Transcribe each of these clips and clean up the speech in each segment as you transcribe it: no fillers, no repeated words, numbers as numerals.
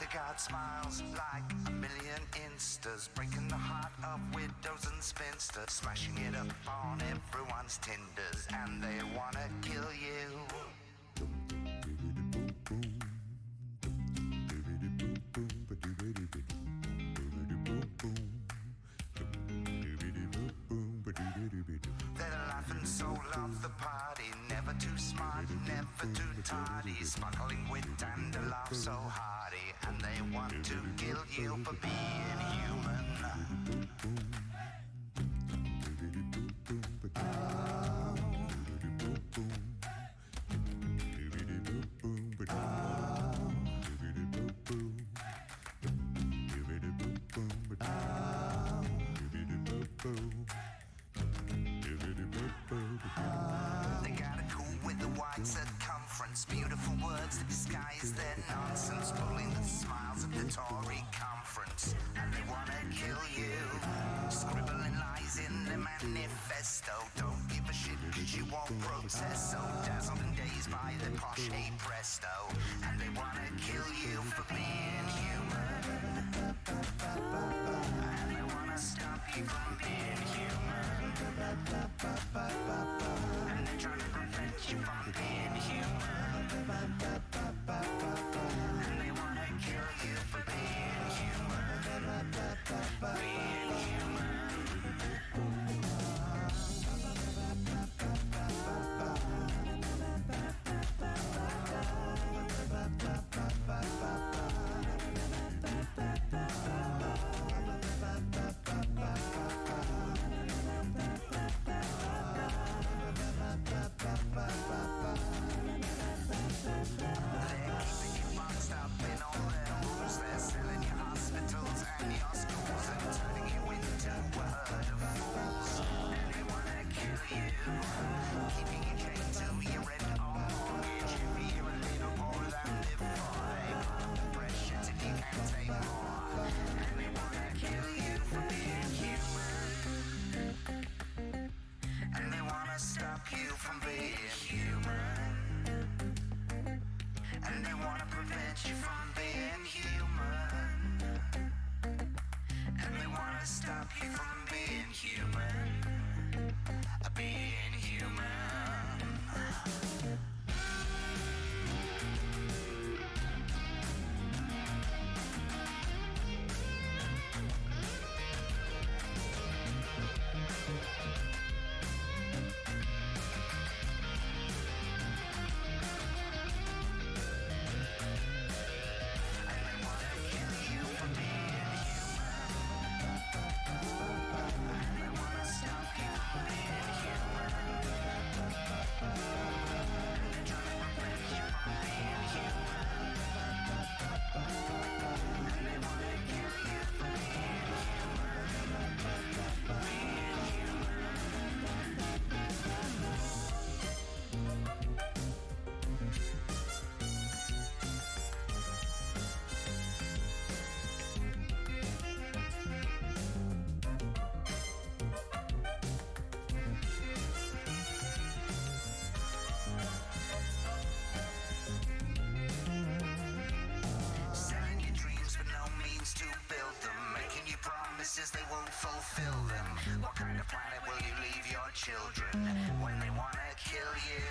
The god smiles like a million instas, breaking the heart of widows and spinsters, smashing it up on everyone's tinders, and they wanna kill you. They're laughing so love the party, never too smart, never too tardy, sparkling wit and a laugh so hearty, and they want to kill you for being human. They got a cool with a wide circumference, beautiful words to disguise their nonsense, pulling the smiles of the Tory conference, and they wanna kill you, scribbling lies in the manifesto. Don't give a shit cause you won't protest, so dazzled and dazed by the posh hey presto, and they wanna kill you for being human, and they wanna stop you from being human, and they're trying to prevent you from being human, and they wanna kill you for being human, being human. Stop you from being human, and they wanna prevent you from being human, and they wanna stop you from being human, being human. They won't fulfill them. What kind of planet will you leave your children when they wanna kill you?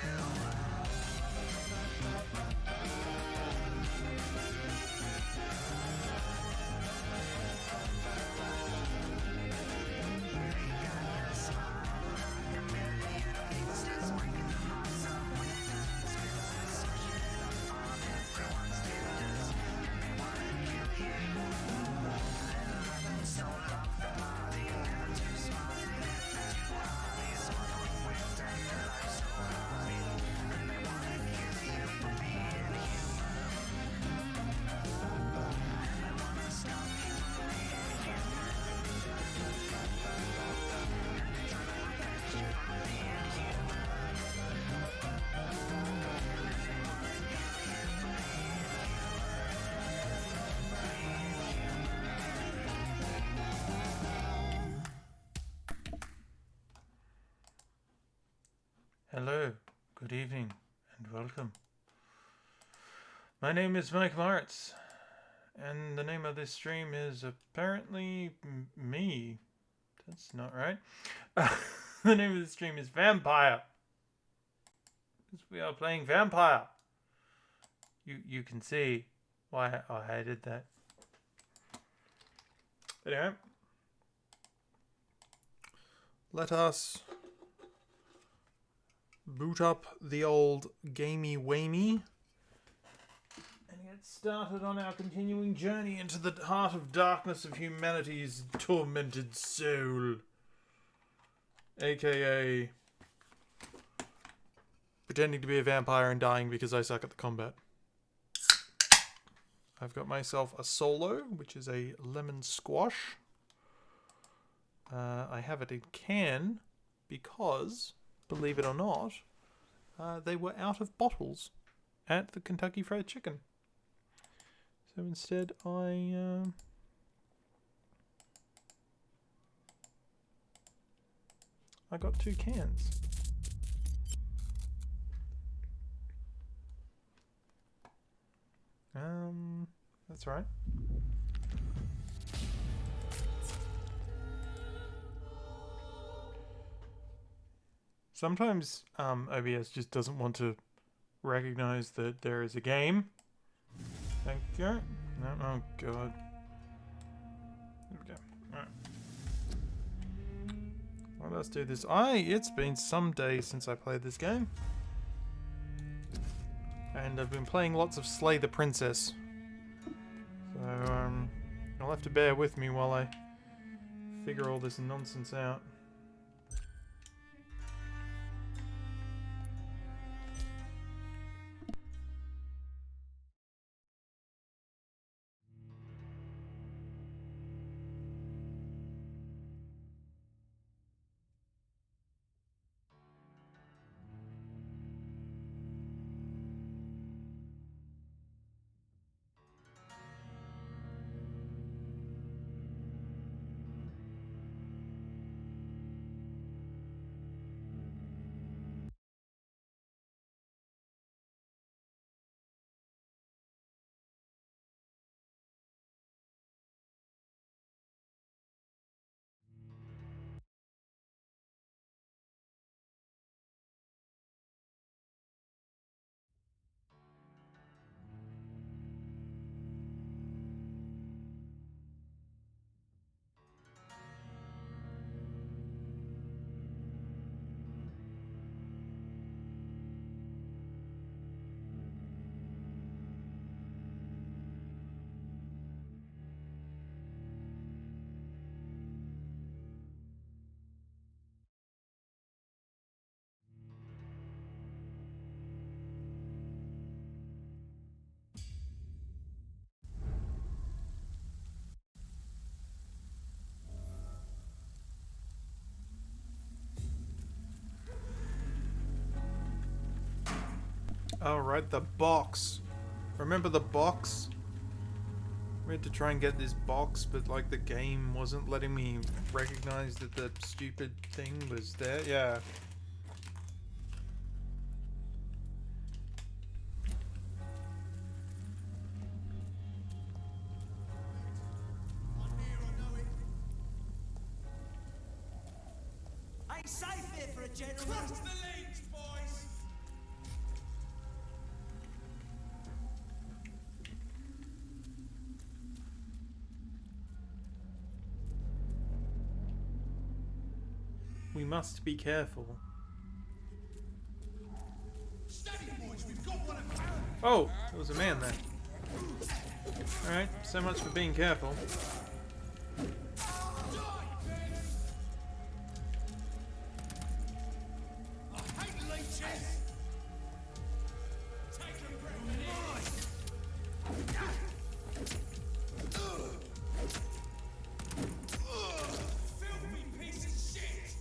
Hello, good evening, and welcome. My name is Mike Martz, and the name of this stream is apparently me. That's not right. The name of the stream is Vampyr. We are playing Vampyr. You can see why I did that. Anyway, let us boot up the old gamey wamey and get started on our continuing journey into the heart of darkness of humanity's tormented soul, aka pretending to be a vampire and dying because I suck at the combat. I've got myself a solo, which is a lemon squash. I have it in can because, believe it or not, they were out of bottles at the Kentucky Fried Chicken. So instead I got 2 cans. That's right. Sometimes OBS just doesn't want to recognize that there is a game. Thank you. No, oh god. There we go. Alright. Let us do this. It's been some days since I played this game. And I've been playing lots of Slay the Princess. So, you'll have to bear with me while I figure all this nonsense out. Alright, the box. Remember the box? We had to try and get this box, but like the game wasn't letting me recognize that the stupid thing was there. Yeah. Ain't safe here for a gentleman. Cross the links, boys! We must be careful. Steady, boys, we've got one at hand. Oh, there was a man there. Alright, so much for being careful. I hate leeches! Take them, filthy piece of shit!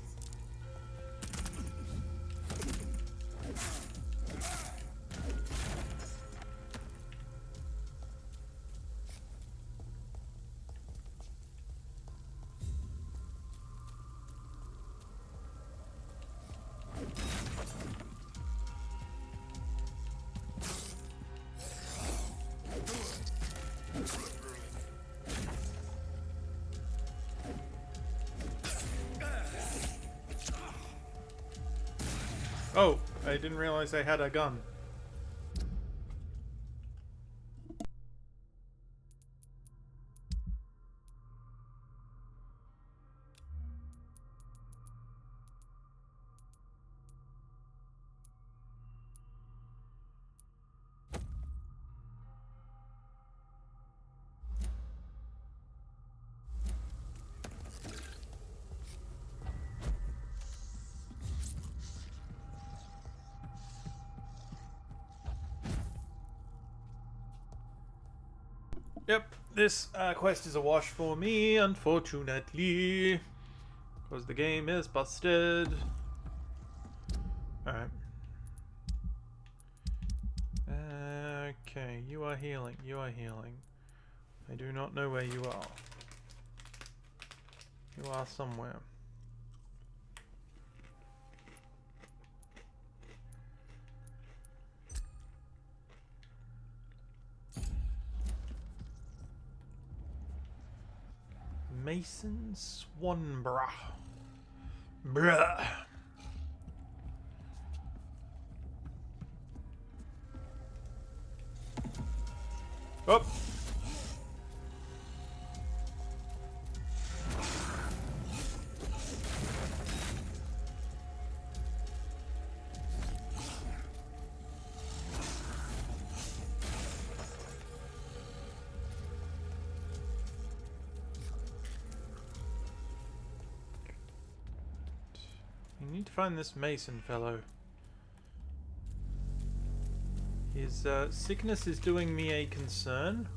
Oh, I didn't realize I had a gun. Yep, this quest is a wash for me, unfortunately. Because the game is busted. Alright. Okay, you are healing, you are healing. I do not know where you are. You are somewhere. Mason Swanborough. Bruh. Oh. You need to find this Mason fellow. His sickness is doing me a concern.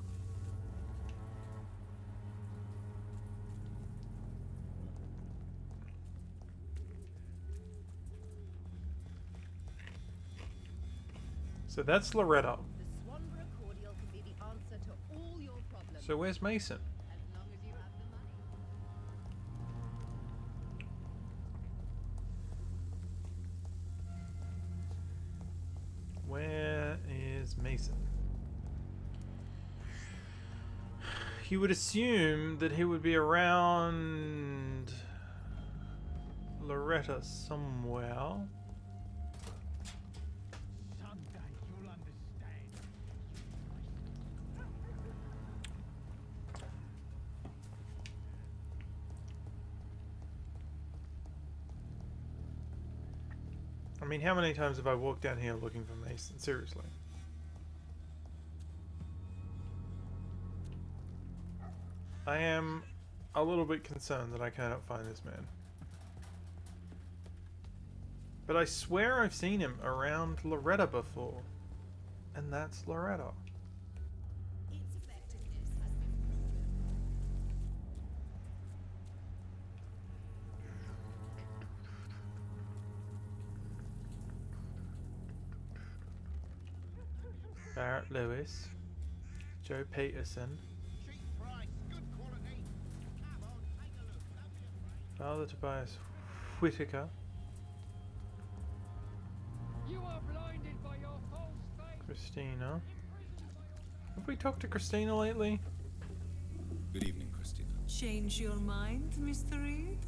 So that's Loretta. The Swanborough cordial can be the answer to all your problems. So where's Mason? As long as you have the money. Where is Mason? You would assume that he would be around Loretta somewhere. Someday you'll understand. I mean, how many times have I walked down here looking for Mason? Seriously. I am a little bit concerned that I cannot find this man. But I swear I've seen him around Loretta before. And that's Loretta. Its effectiveness has been proven. Barrett Lewis. Joe Peterson. Cheap price, good quality. Come on, take a look. Don't be afraid. Father Tobias Whitaker. You are blinded by your false faith. Christina. Have we talked to Christina lately? Good evening, Christina. Change your mind, Mr. Reed?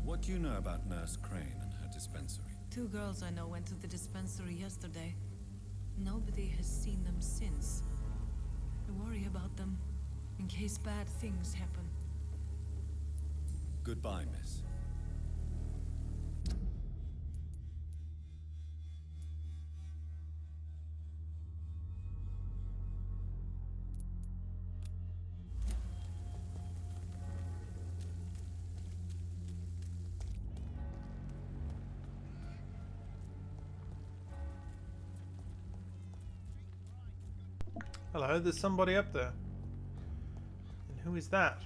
What do you know about Nurse Crane and her dispensary? 2 girls I know went to the dispensary yesterday. Nobody has seen them since. I worry about them, in case bad things happen. Goodbye, miss. Hello, there's somebody up there. And who is that?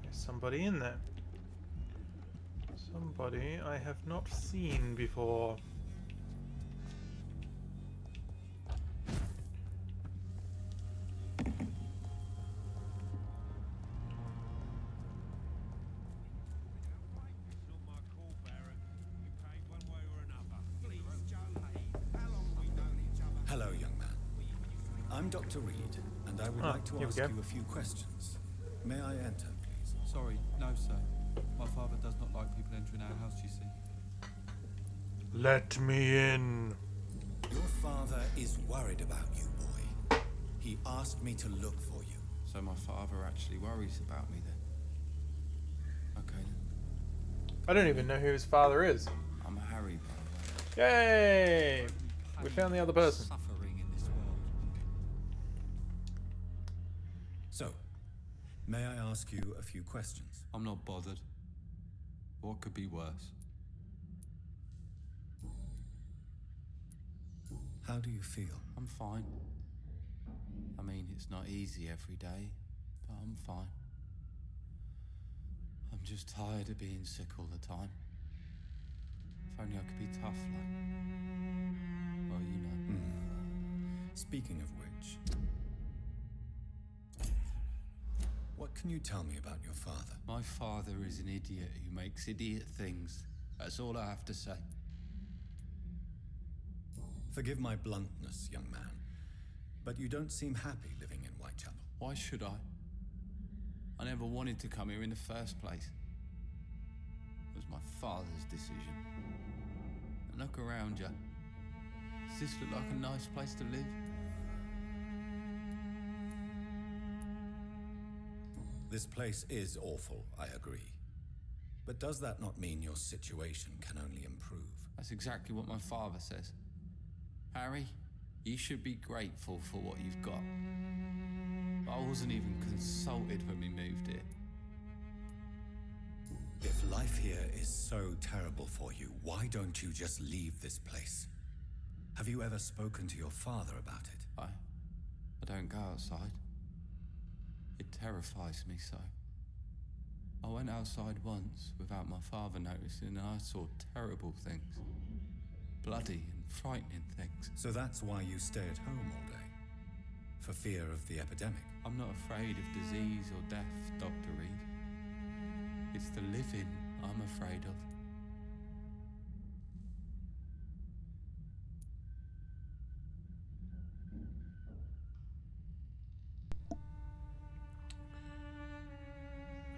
There's somebody in there. Somebody I have not seen before. It's not my call, Barrett. We paid one way or another. Please, Joe. How long have we known each other? Hello, I'm Dr. Reed, and I would Oh, like to here we ask go. you a few questions. May I enter, please? Sorry, no, sir. My father does not like people entering our house, you see. Let me in. Your father is worried about you, boy. He asked me to look for you. So my father actually worries about me then? Okay then. I don't even know who his father is. I'm Harry, by the Yay! way. We found the other person. Suffering in this world. So, may I ask you a few questions? I'm not bothered. What could be worse? How do you feel? I'm fine. I mean, it's not easy every day, but I'm fine. I'm just tired of being sick all the time. If only I could be tough like... Well, you know. Speaking of which, what can you tell me about your father? My father is an idiot who makes idiot things. That's all I have to say. Forgive my bluntness, young man, but you don't seem happy living in Whitechapel. Why should I? I never wanted to come here in the first place. It was my father's decision. And look around you. Does this look like a nice place to live? This place is awful, I agree. But does that not mean your situation can only improve? That's exactly what my father says. Harry, you should be grateful for what you've got. I wasn't even consulted when we moved here. If life here is so terrible for you, why don't you just leave this place? Have you ever spoken to your father about it? I don't go outside. It terrifies me so. I went outside once without my father noticing and I saw terrible things. Bloody and frightening things. So that's why you stay at home all day? For fear of the epidemic? I'm not afraid of disease or death, Dr. Reed. It's the living I'm afraid of.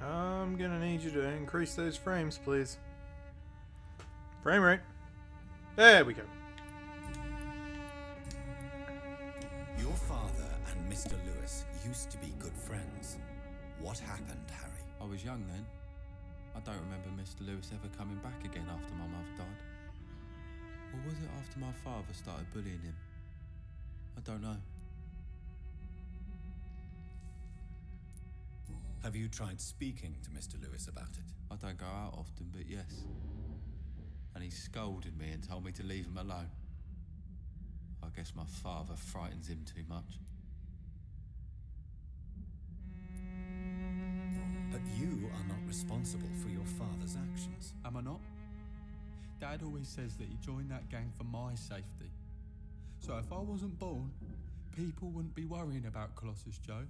I'm gonna need you to increase those frames, please. Frame rate. There we go. Your father and Mr. Lewis used to be good friends. What happened, Harry? I was young then. I don't remember Mr. Lewis ever coming back again after my mother died. Or was it after my father started bullying him? I don't know. Have you tried speaking to Mr. Lewis about it? I don't go out often, but yes. And he scolded me and told me to leave him alone. I guess my father frightens him too much. But you are not responsible for your father's actions. Am I not? Dad always says that he joined that gang for my safety. So if I wasn't born, people wouldn't be worrying about Colossus Joe.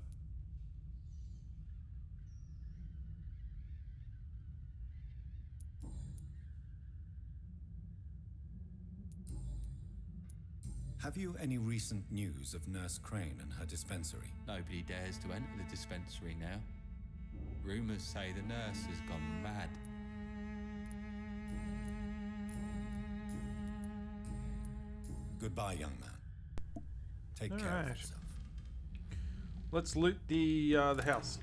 Have you any recent news of Nurse Crane and her dispensary? Nobody dares to enter the dispensary now. Rumours say the nurse has gone mad. Goodbye, young man. Take care Alright. of yourself. Let's loot the house.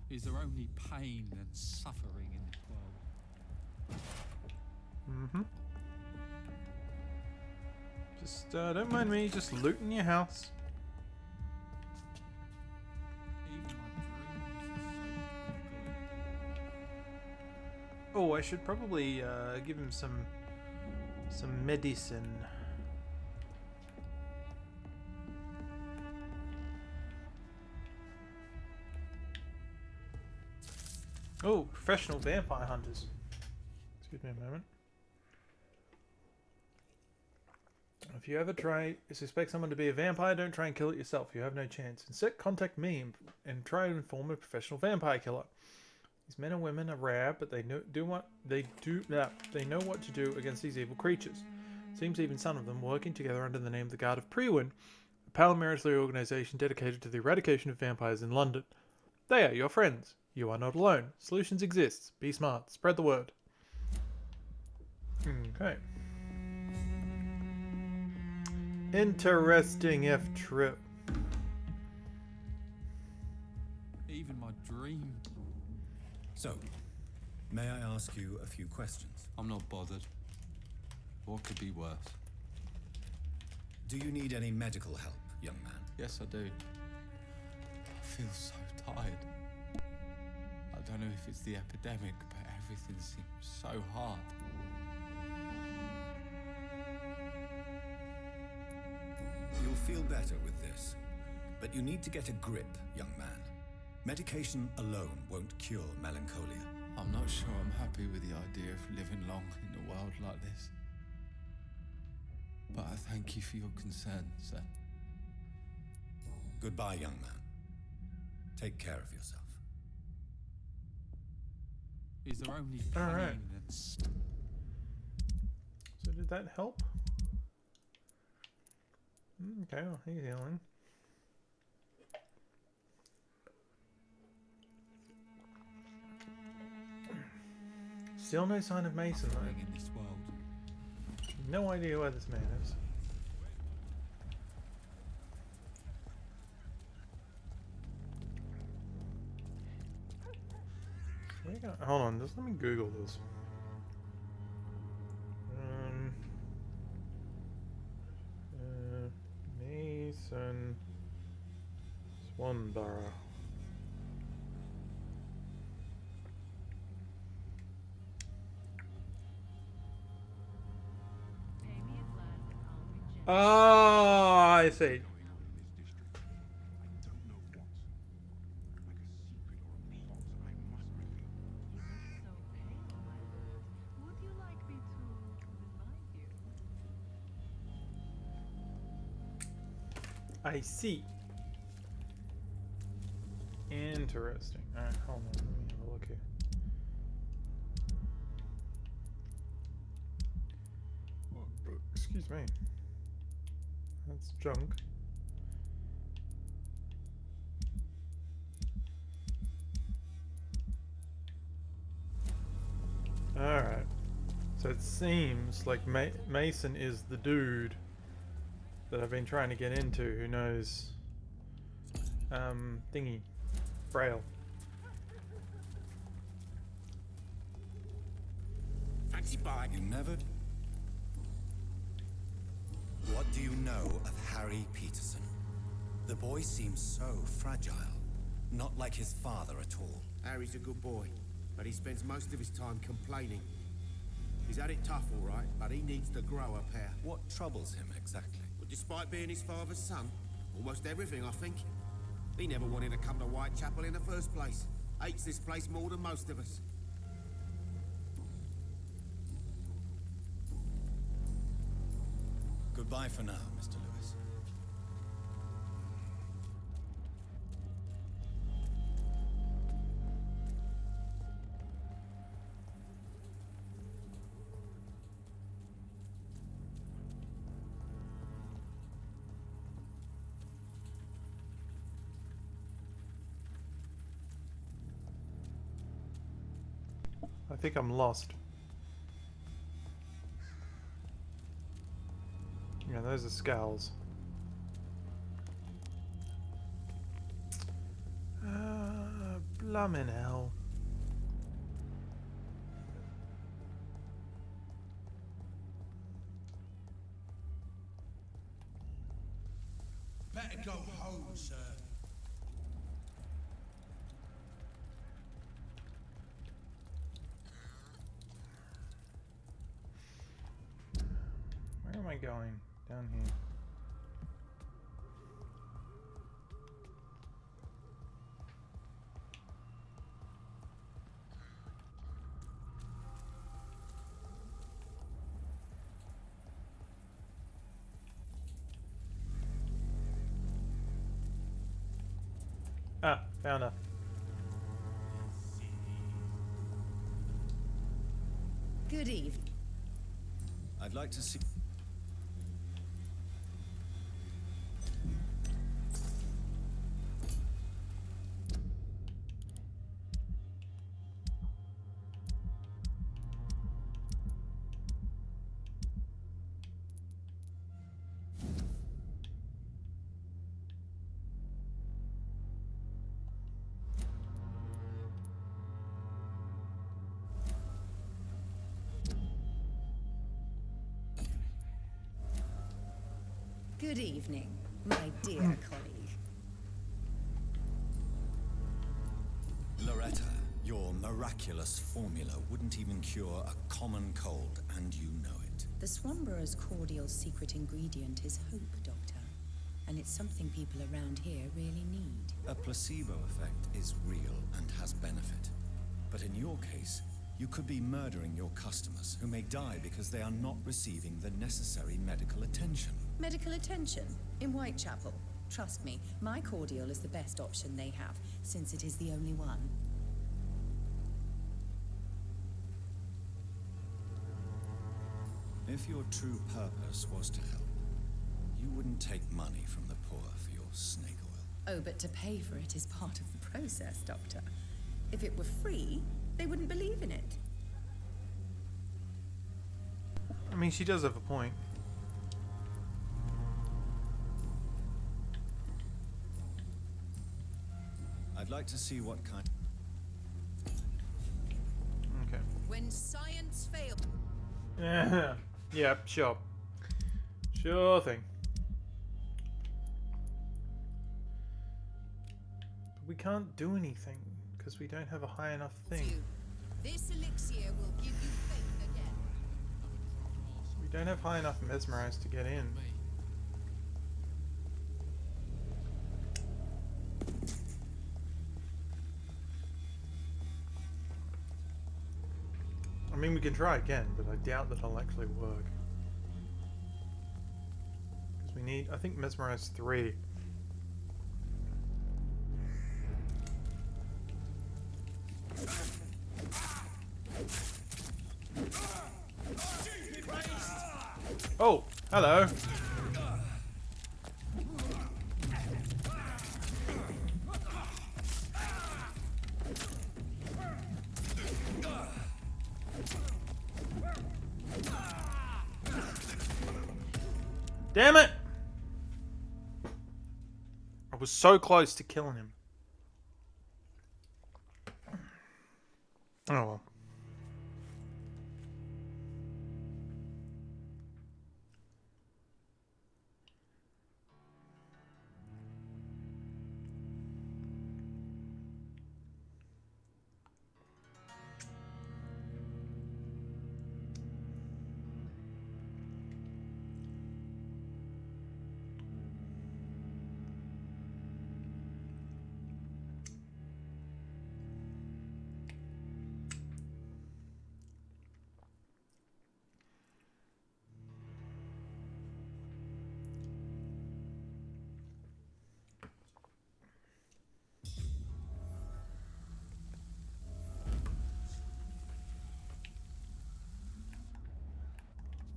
Is there only pain and suffering in this world? Mm-hmm. Just don't mind me, just looting your house. Even my dreams are so good. Oh, I should probably give him some medicine. Oh, professional vampire hunters. Excuse me a moment. If you ever suspect someone to be a vampire, don't try and kill it yourself. You have no chance. Instead, contact me and try and inform a professional vampire killer. These men and women are rare, but they know what to do against these evil creatures. Seems even some of them working together under the name of the Guard of Prewin paramilitary organization dedicated to the eradication of vampires in London. They are your friends. You are not alone. Solutions exist. Be smart. Spread the word. Okay. Interesting if true. Even my dream. So, may I ask you a few questions? I'm not bothered. What could be worse? Do you need any medical help, young man? Yes, I do. I feel so tired. I don't know if it's the epidemic, but everything seems so hard. You'll feel better with this. But you need to get a grip, young man. Medication alone won't cure melancholia. I'm not sure I'm happy with the idea of living long in a world like this. But I thank you for your concern, sir. Goodbye, young man. Take care of yourself. Is there only All pain right. and So did that help? Okay, well, he's healing. Still no sign of Mason suffering though. in this world? No idea where this man is. Hold on, just let me Google this. Mason Swanborough. Oh, I see. Would you like me to remind you? I see. Interesting. Alright, hold on. Let me have a look here. Excuse me. That's junk. Alright. So it seems like Mason is the dude that I've been trying to get into who knows thingy. Braille. Fancy bike. You never... What do you know of Harry Peterson? The boy seems so fragile. Not like his father at all. Harry's a good boy, but he spends most of his time complaining. He's had it tough, all right, but he needs to grow a pair. What troubles him exactly? But despite being his father's son, almost everything, I think. He never wanted to come to Whitechapel in the first place. Hates this place more than most of us. Goodbye for now, Mr. Lewis. I think I'm lost. Yeah, those are scowls. Blummin' hell. Better go home, sir. Where am I going? Down here. Ah, found her. Good evening. I'd like to see... Good evening, my dear colleague. Loretta, your miraculous formula wouldn't even cure a common cold, and you know it. The Swamborer's cordial secret ingredient is hope, Doctor. And it's something people around here really need. A placebo effect is real and has benefit. But in your case, you could be murdering your customers, who may die because they are not receiving the necessary medical attention. Medical attention? In Whitechapel? Trust me, my cordial is the best option they have, since it is the only one. If your true purpose was to help, you wouldn't take money from the poor for your snake oil. Oh, but to pay for it is part of the process, Doctor. If it were free, they wouldn't believe in it. I mean, she does have a point. I'd like to see what kind... Okay. When science fails. Yeah, sure. Sure thing. But we can't do anything because we don't have a high enough thing. This elixir will give you faith again. We don't have high enough mesmerized to get in. I mean, we can try again, but I doubt that it'll actually work. Because we need, I think, mesmerize 3. Oh, hello. Damn it! I was so close to killing him. Oh well.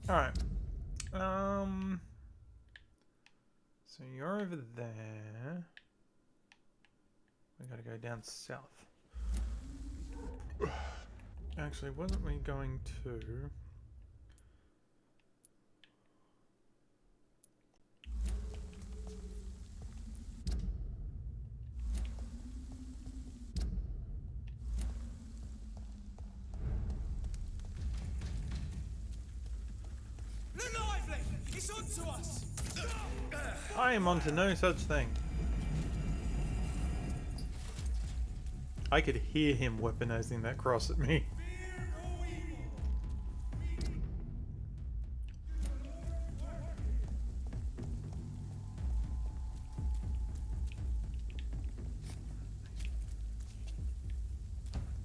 Alright. So you're over there. We gotta go down south. Actually, wasn't we going to... I am onto no such thing. I could hear him weaponizing that cross at me.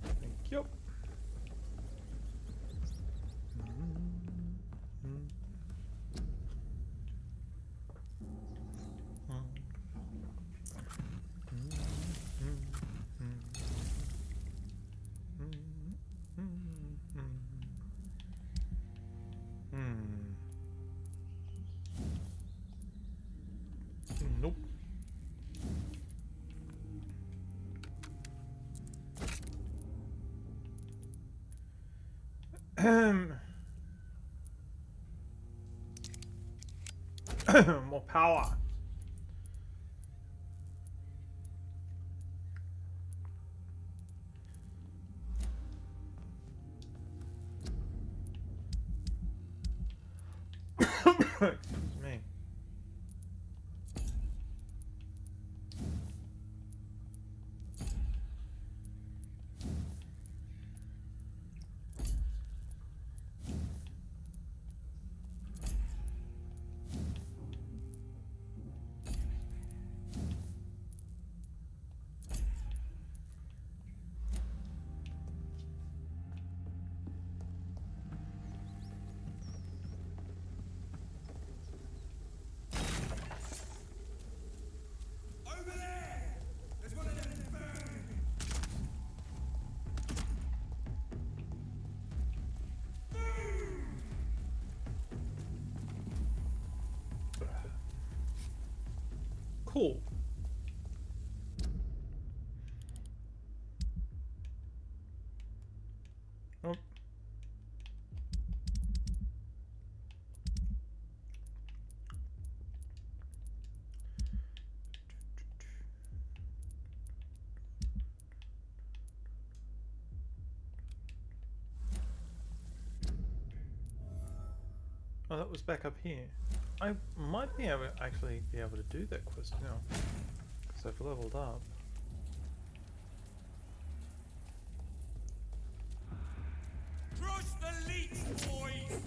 Thank you. Nope. More power. Excuse me. Cool. Oh. Oh, that was back up here. I might be able actually be able to do that quest now, because I've leveled up. Crush the leech, boys!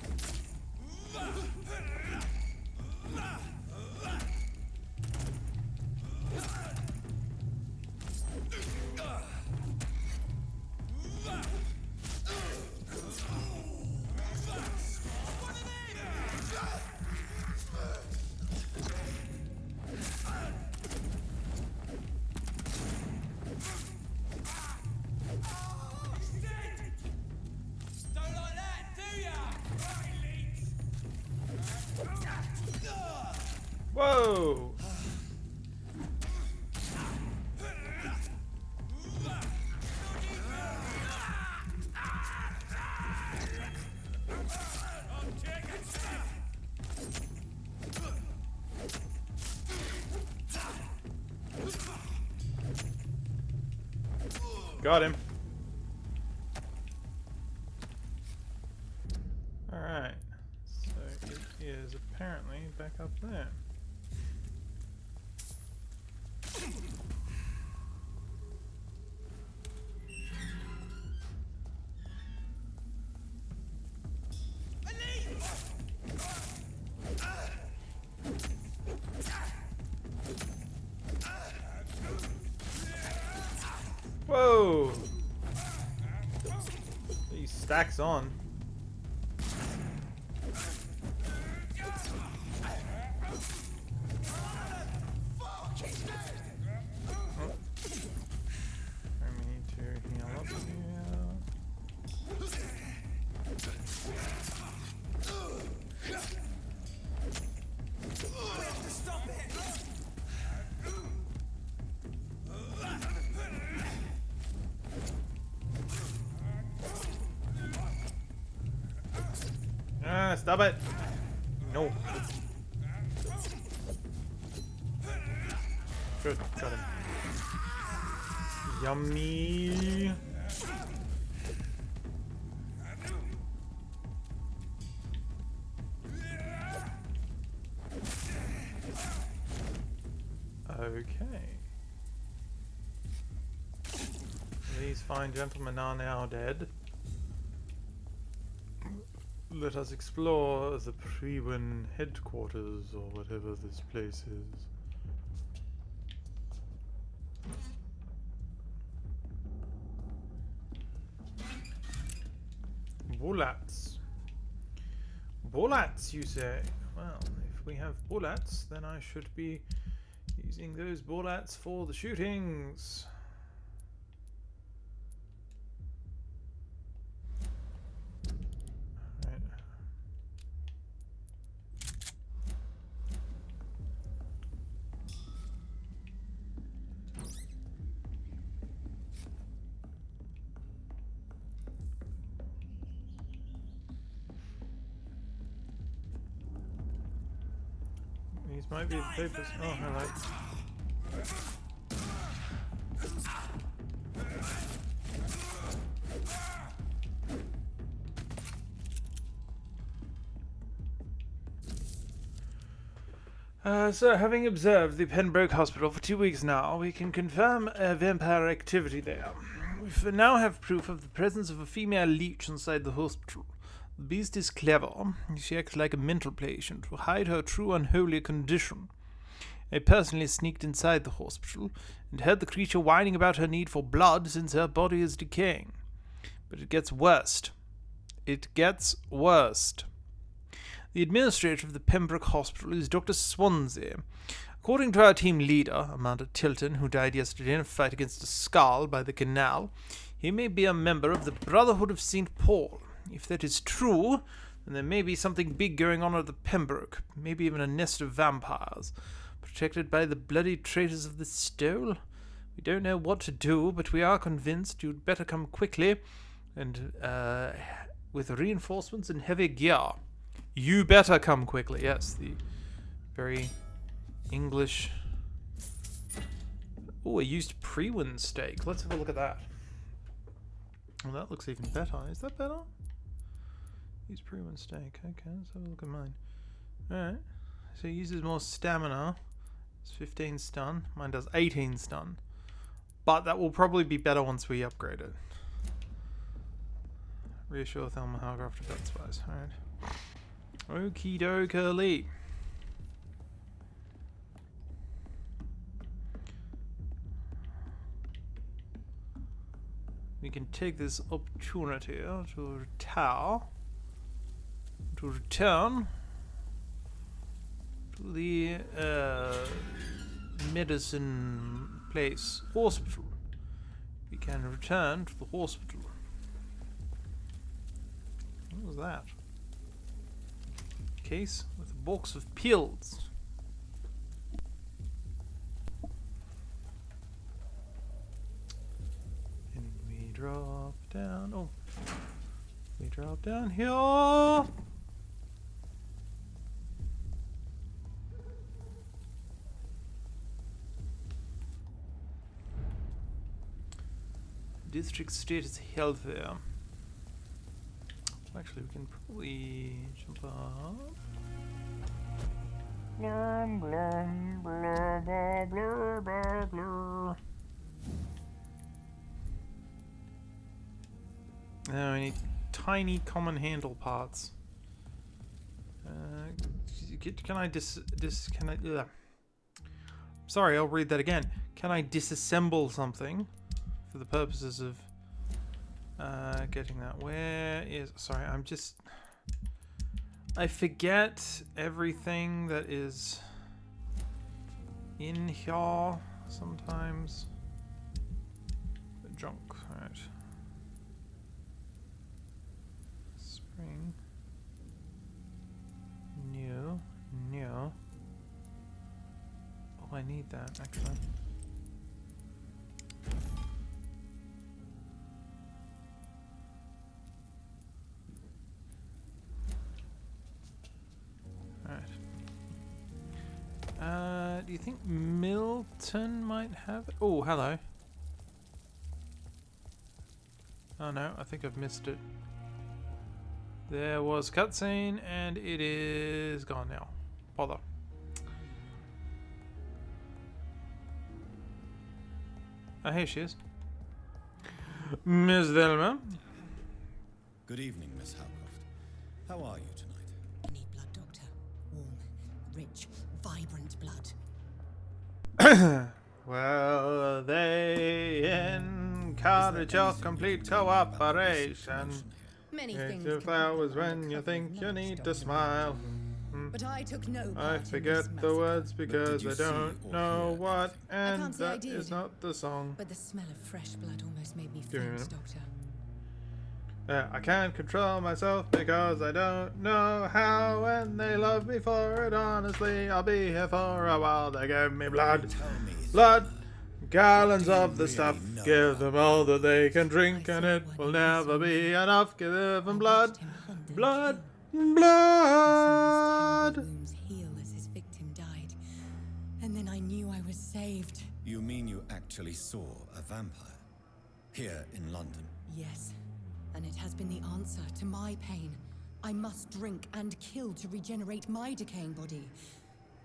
Don't like that, do ya? Whoa! Got him. Alright, so it is apparently back up there. Whoa! These stacks on. We need to heal up Ah, stop it! No. Good, got him. Yummy. Okay. These fine gentlemen are now dead. Let us explore the Prewin headquarters, or whatever this place is. Bullets. Bullets, you say? Well, if we have bullets, then I should be using those bullets for the shootings. Right. These might be the papers. Oh, hello. So, having observed the Pembroke Hospital for 2 weeks now, we can confirm vampire activity there. We now have proof of the presence of a female leech inside the hospital. The beast is clever. She acts like a mental patient to hide her true unholy condition. I personally sneaked inside the hospital and heard the creature whining about her need for blood since her body is decaying. But it gets worse. It gets worse. The administrator of the Pembroke Hospital is Dr. Swansea. According to our team leader, Amanda Tilton, who died yesterday in a fight against a skull by the canal, he may be a member of the Brotherhood of St. Paul. If that is true, then there may be something big going on at the Pembroke, maybe even a nest of vampires. protected by the bloody traitors of the stole. We don't know what to do, but we are convinced you'd better come quickly, and with reinforcements and heavy gear. You better come quickly. Yes, the very English. Oh, a used pre-win steak. Let's have a look at that. Well, that looks even better. Is that better? Used pre-win steak. Okay, let's have a look at mine. Alright. So it uses more stamina. It's 15 stun. Mine does 18 stun. But that will probably be better once we upgrade it. Reassure Thelma Harcroft of that spice. Alright. Okie dokie. We can take this opportunity to return to the medicine place, hospital. We can return to the hospital. What was that? Case with a box of pills. And we drop down. Oh, we drop down here. District status healthier. Actually, we can probably jump up. Blah, blah, blah, blah, blah, blah, blah. Now we need tiny common handle parts. Can I Sorry, I'll read that again. Can I disassemble something for the purposes of getting that? Where is... Sorry, I forget everything that is in here sometimes. Junk, alright. Spring. New. Oh, I need that, actually. Do you think Milton might have it? Oh, hello. Oh no, I think I've missed it. There was cutscene and it is gone now. Bother. Oh, here she is. Miss Thelma. Good evening, Miss Howcroft. How are you tonight? I need blood, Doctor. Warm, rich, vibrant blood. Well, they encourage your complete cooperation. Many Take things your can flowers happen when you undercover think you knowledge, need to Doctor. smile. But I took no part I in this forget the massacre. words because you I see don't or know hear what, and can't say I that is did. not the song. But the smell of fresh blood almost made me Give me a faint, minute. Doctor. I can't control myself because I don't know how, and they love me for it. Honestly, I'll be here for a while. They give me blood, Tell me, blood, Thelma, gallons do you of the really stuff. know Give them all that they can drink, and thought it one will was never so be mad. enough. Give them blood, watched him hunt and blood, kill. I saw his blood. terrible wounds heal as his victim died. And then I knew I was saved. You mean you actually saw a vampire? Here in London? Yes. And it has been the answer to my pain. I must drink and kill to regenerate my decaying body.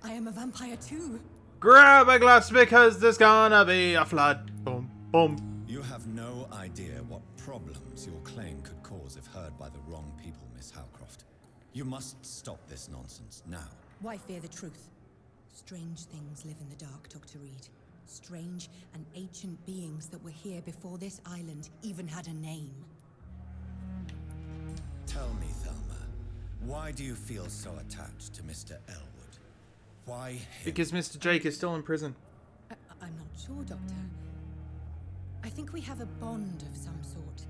I am a vampire too. Grab a glass because there's gonna be a flood. Boom, boom. You have no idea what problems your claim could cause if heard by the wrong people, Miss Howcroft. You must stop this nonsense now. Why fear the truth? Strange things live in the dark, Dr. Reed. Strange and ancient beings that were here before this island even had a name. Tell me, Thelma, why do you feel so attached to Mr. Elwood? Why him? Because Mr. Jake is still in prison. I'm not sure, Doctor. I think we have a bond of some sort.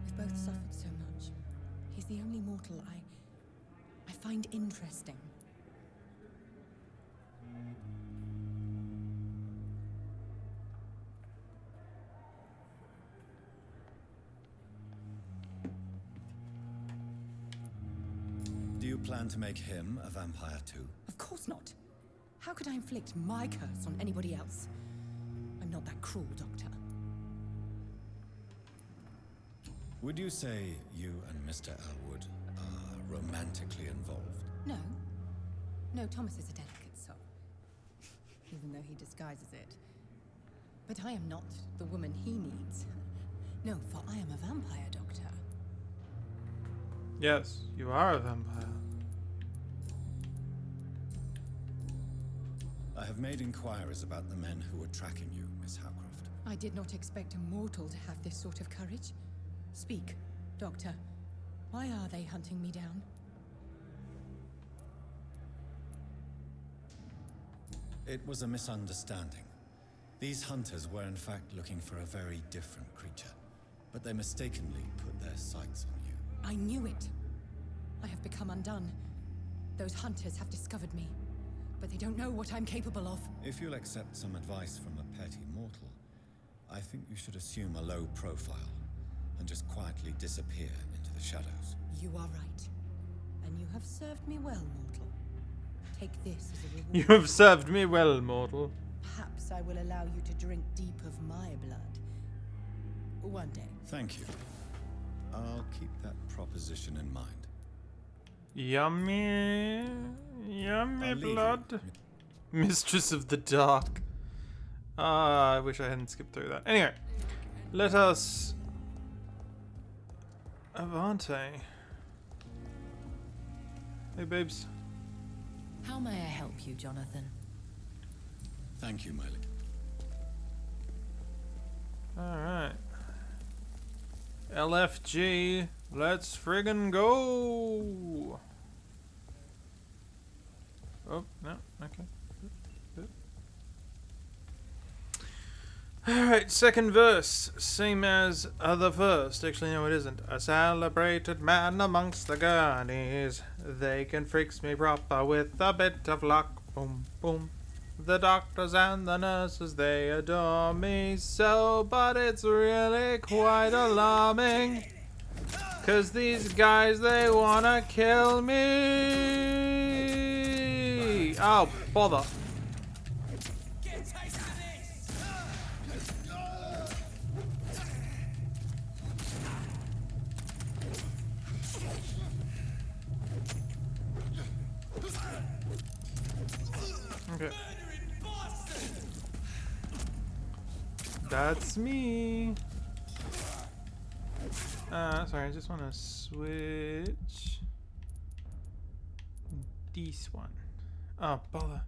We've both suffered so much. He's the only mortal I find interesting. plan to make him a vampire too? Of course not. How could I inflict my curse on anybody else? I'm not that cruel, Doctor. Would you say you and Mr. Elwood are romantically involved? No. No, Thomas is a delicate soul. Even though he disguises it. But I am not the woman he needs. No, for I am a vampire, Doctor. Yes, you are a vampire. I have made inquiries about the men who were tracking you, Miss Howcroft. I did not expect a mortal to have this sort of courage. Speak, Doctor. Why are they hunting me down? It was a misunderstanding. These hunters were in fact looking for a very different creature, but they mistakenly put their sights on you. I knew it. I have become undone. Those hunters have discovered me, but they don't know what I'm capable of. If you'll accept some advice from a petty mortal, I think you should assume a low profile and just quietly disappear into the shadows. You are right. And you have served me well, mortal. Take this as a reward. You have served me well, mortal. Perhaps I will allow you to drink deep of my blood. One day. Thank you. I'll keep that proposition in mind. Yummy, yummy I'll leave blood. you. Mistress of the Dark. I wish I hadn't skipped through that. Anyway, let us... Avante. Hey, babes. How may I help you, Jonathan? Thank you, my lady. Alright. LFG, let's friggin' go! Oh, no, okay. Alright, second verse. Same as the first. Actually, no, it isn't. A celebrated man amongst the Gurneys. They can fix me proper with a bit of luck. Boom, boom. The doctors and the nurses, they adore me so, but it's really quite alarming. 'Cause these guys, they wanna kill me. Oh, bother. Get a taste of this! Okay. Murdering bastard! That's me. Sorry, I just want to switch this one. Oh, bother.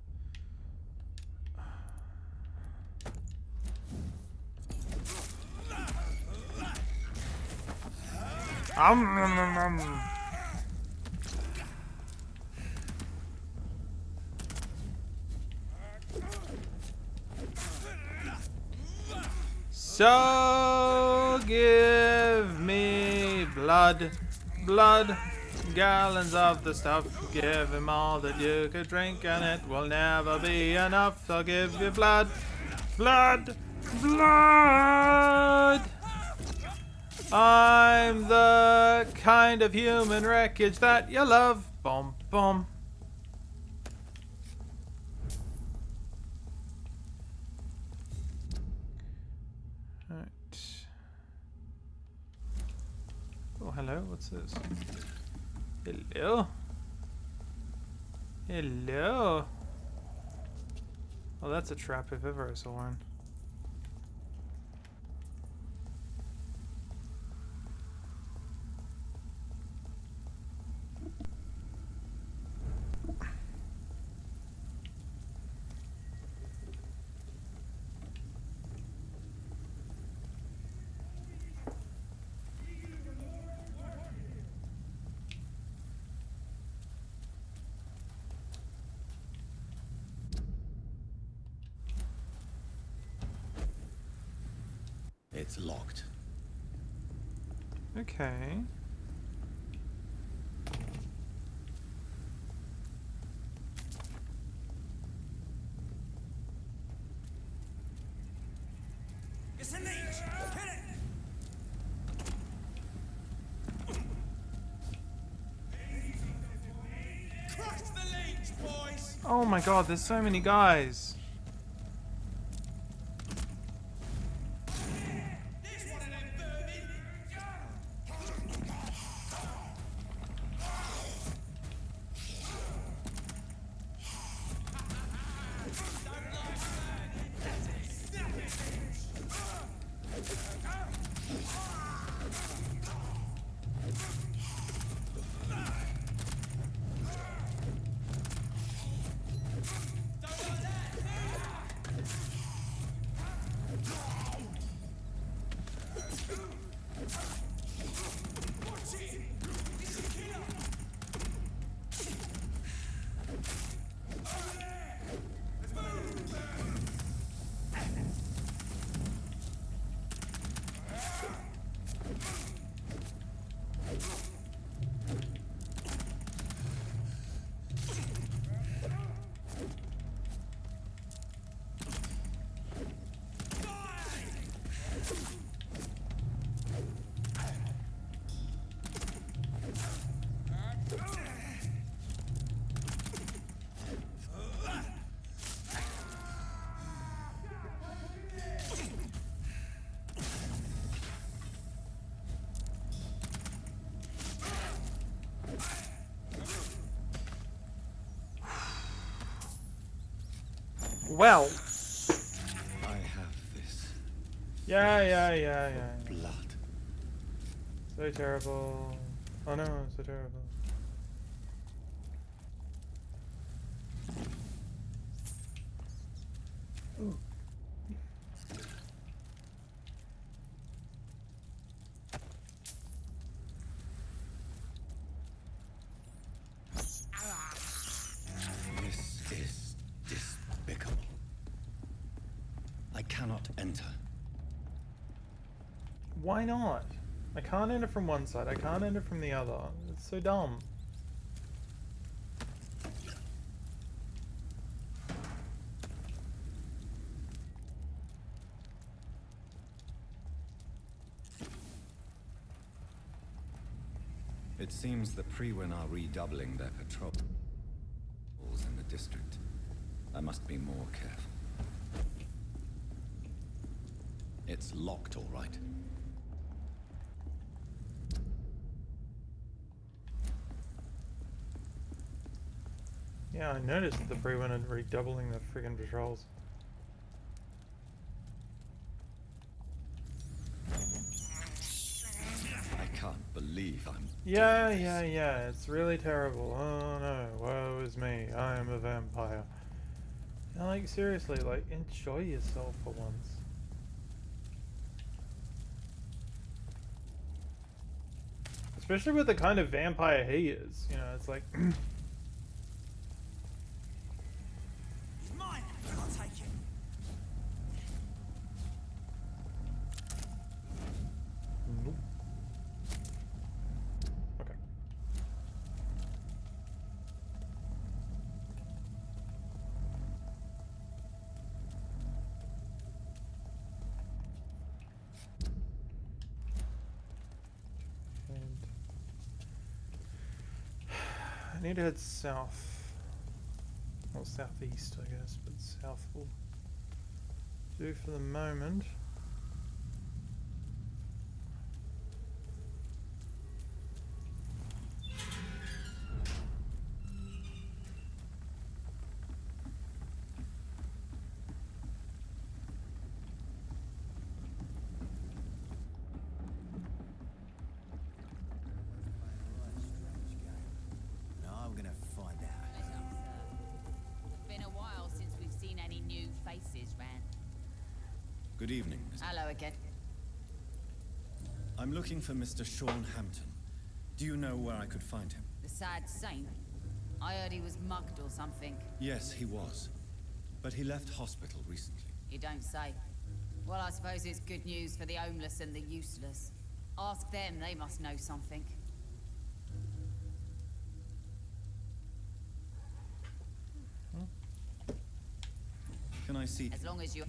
Nom, nom, nom. So give me blood, blood, gallons of the stuff. Give him all that you could drink, and it will never be enough. I'll give you blood, blood, blood. I'm the kind of human wreckage that you love. Boom, boom. Oh, hello, what's this? Hello? Hello? Oh, that's a trap if ever I saw one. It's locked. Okay. It's a leech! Hit it! Oh my god, there's so many guys. Well. I have this. Yeah. Blood. So terrible. Oh no, so terrible. This is despicable. I cannot enter. Why not? I can't enter from one side, I can't enter from the other. It's so dumb. It seems the Priwen are redoubling their patrols in the district. I must be more careful. It's locked, all right. Yeah, I noticed the Freeman are redoubling the friggin' patrols. I can't believe I'm Yeah, it's really terrible. Oh no, woe is me. I am a vampire. And like, seriously, like, enjoy yourself for once. Especially with the kind of vampire he is. You know, it's like... He's mine. I'll take him. Nope. Okay. And I need to head south. Well, southeast, I guess, but south will do for the moment. Now I'm gonna find out. It's been a while since we've seen any new faces, Rand. Good evening, Mr. Hello again. I'm looking for Mr. Sean Hampton. Do you know where I could find him? The sad saint. I heard he was mugged or something. Yes, he was. But he left hospital recently. You don't say. Well, I suppose it's good news for the homeless and the useless. Ask them, they must know something. Can I see? As long as you...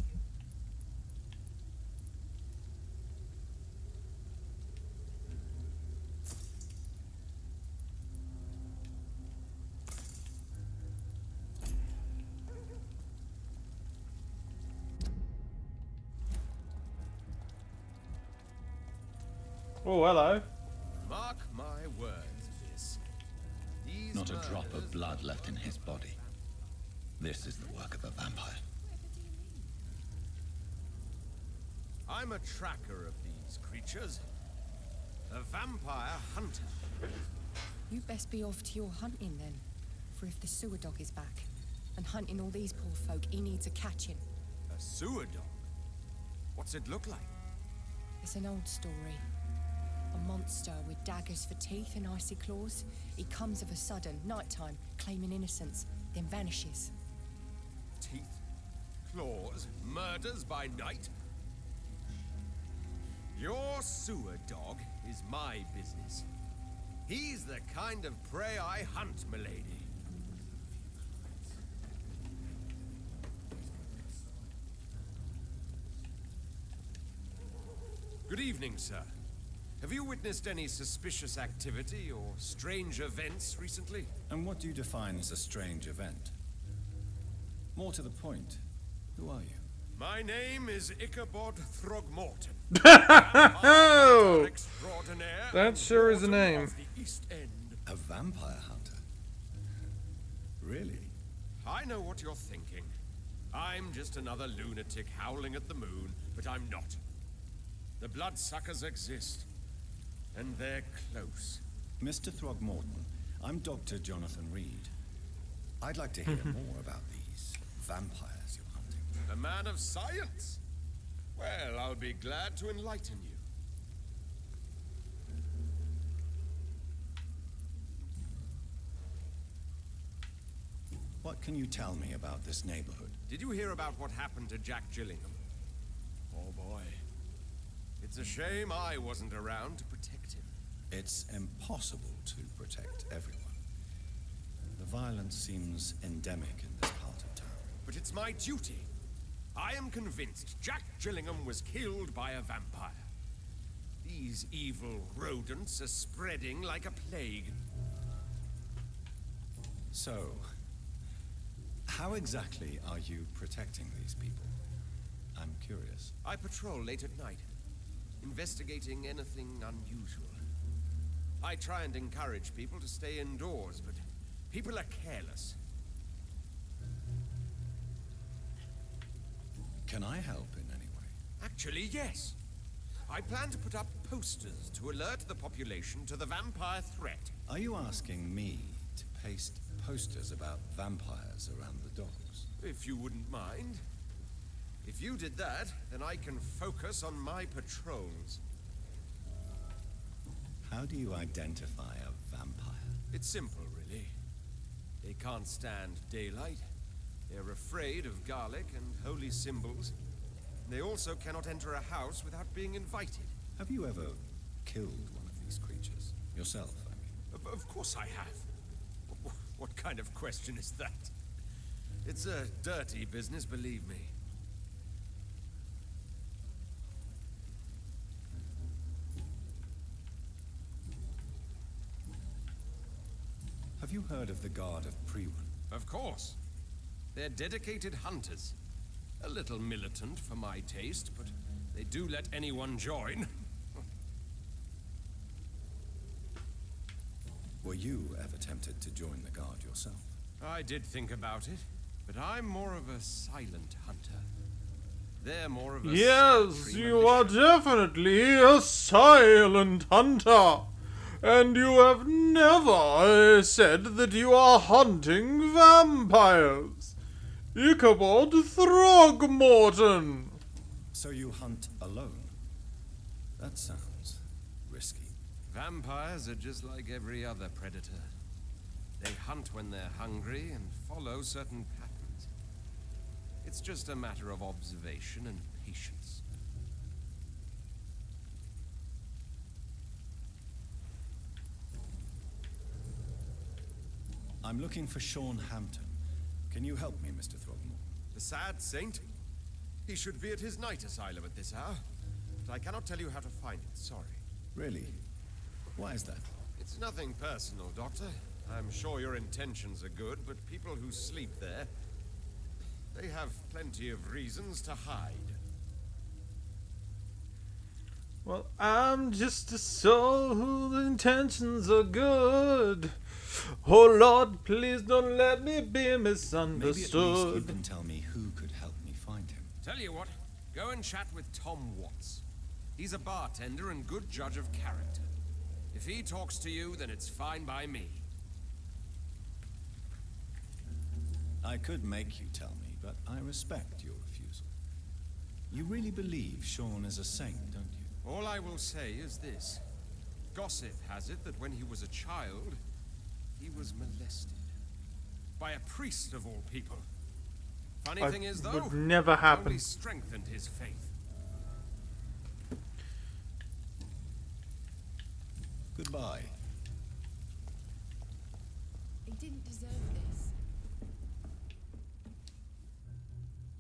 Oh, hello. Mark my words, miss. These Not a drop of murders blood left in his body. This is the work of a vampire. I'm a tracker of these creatures. A vampire hunter. You best be off to your hunting then. For if the sewer dog is back and hunting all these poor folk, he needs a catching. A sewer dog? What's it look like? It's an old story. A monster with daggers for teeth and icy claws. He comes of a sudden, nighttime, claiming innocence, then vanishes. Teeth, claws, murders by night? Your sewer dog is my business. He's the kind of prey I hunt, milady. Good evening, sir. Have you witnessed any suspicious activity or strange events recently? And what do you define as a strange event? More to the point, who are you? My name is Ichabod Throgmorton. Oh, Extraordinaire that and sure is a warden name. of the East End. A vampire hunter? Really? I know what you're thinking. I'm just another lunatic howling at the moon, but I'm not. The bloodsuckers exist, and they're close. Mr. Throgmorton, I'm Dr. Jonathan Reed. I'd like to hear more about these vampires you're hunting. A man of science? Well, I'll be glad to enlighten you. What can you tell me about this neighborhood? Did you hear about what happened to Jack Gillingham? Oh boy. It's a shame I wasn't around to protect him. It's impossible to protect everyone. The violence seems endemic in this part of town. But it's my duty. I am convinced Jack Gillingham was killed by a vampire. These evil rodents are spreading like a plague. So, how exactly are you protecting these people? I'm curious. I patrol late at night, investigating anything unusual. I try and encourage people to stay indoors, but people are careless. Can I help in any way? Actually, yes. I plan to put up posters to alert the population to the vampire threat. Are you asking me to paste posters about vampires around the docks? If you wouldn't mind. If you did that, then I can focus on my patrols. How do you identify a vampire? It's simple, really. They can't stand daylight. They're afraid of garlic and holy symbols. They also cannot enter a house without being invited. Have you ever killed one of these creatures? Yourself, I mean. Of course I have. What kind of question is that? It's a dirty business, believe me. Have you heard of the Guard of Priwen? Of course. They're dedicated hunters. A little militant for my taste, but they do let anyone join. Were you ever tempted to join the Guard yourself? I did think about it, but I'm more of a silent hunter. They're more of a Yes, solitary you are militia. definitely a silent hunter. And you have never said that you are hunting vampires. Ichabod Throgmorton. So you hunt alone? That sounds risky. Vampires are just like every other predator. They hunt when they're hungry and follow certain patterns. It's just a matter of observation and patience. I'm looking for Sean Hampton. Can you help me, Mr. Throgmorton? The sad saint? He should be at his night asylum at this hour. But I cannot tell you how to find it, sorry. Really? Why is that? It's nothing personal, Doctor. I'm sure your intentions are good, but people who sleep there, they have plenty of reasons to hide. Well, I'm just a soul whose intentions are good. Oh Lord, please don't let me be Maybe at misunderstood. least you can tell me who could help me find him. Tell you what, go and chat with Tom Watts. He's a bartender and good judge of character. If he talks to you, then it's fine by me. I could make you tell me, but I respect your refusal. You really believe Sean is a saint, don't you? All I will say is this. Gossip has it that when he was a child, he was molested. By a priest of all people. Funny thing is, though, would never it happen. only strengthened his faith. Goodbye. He didn't deserve this.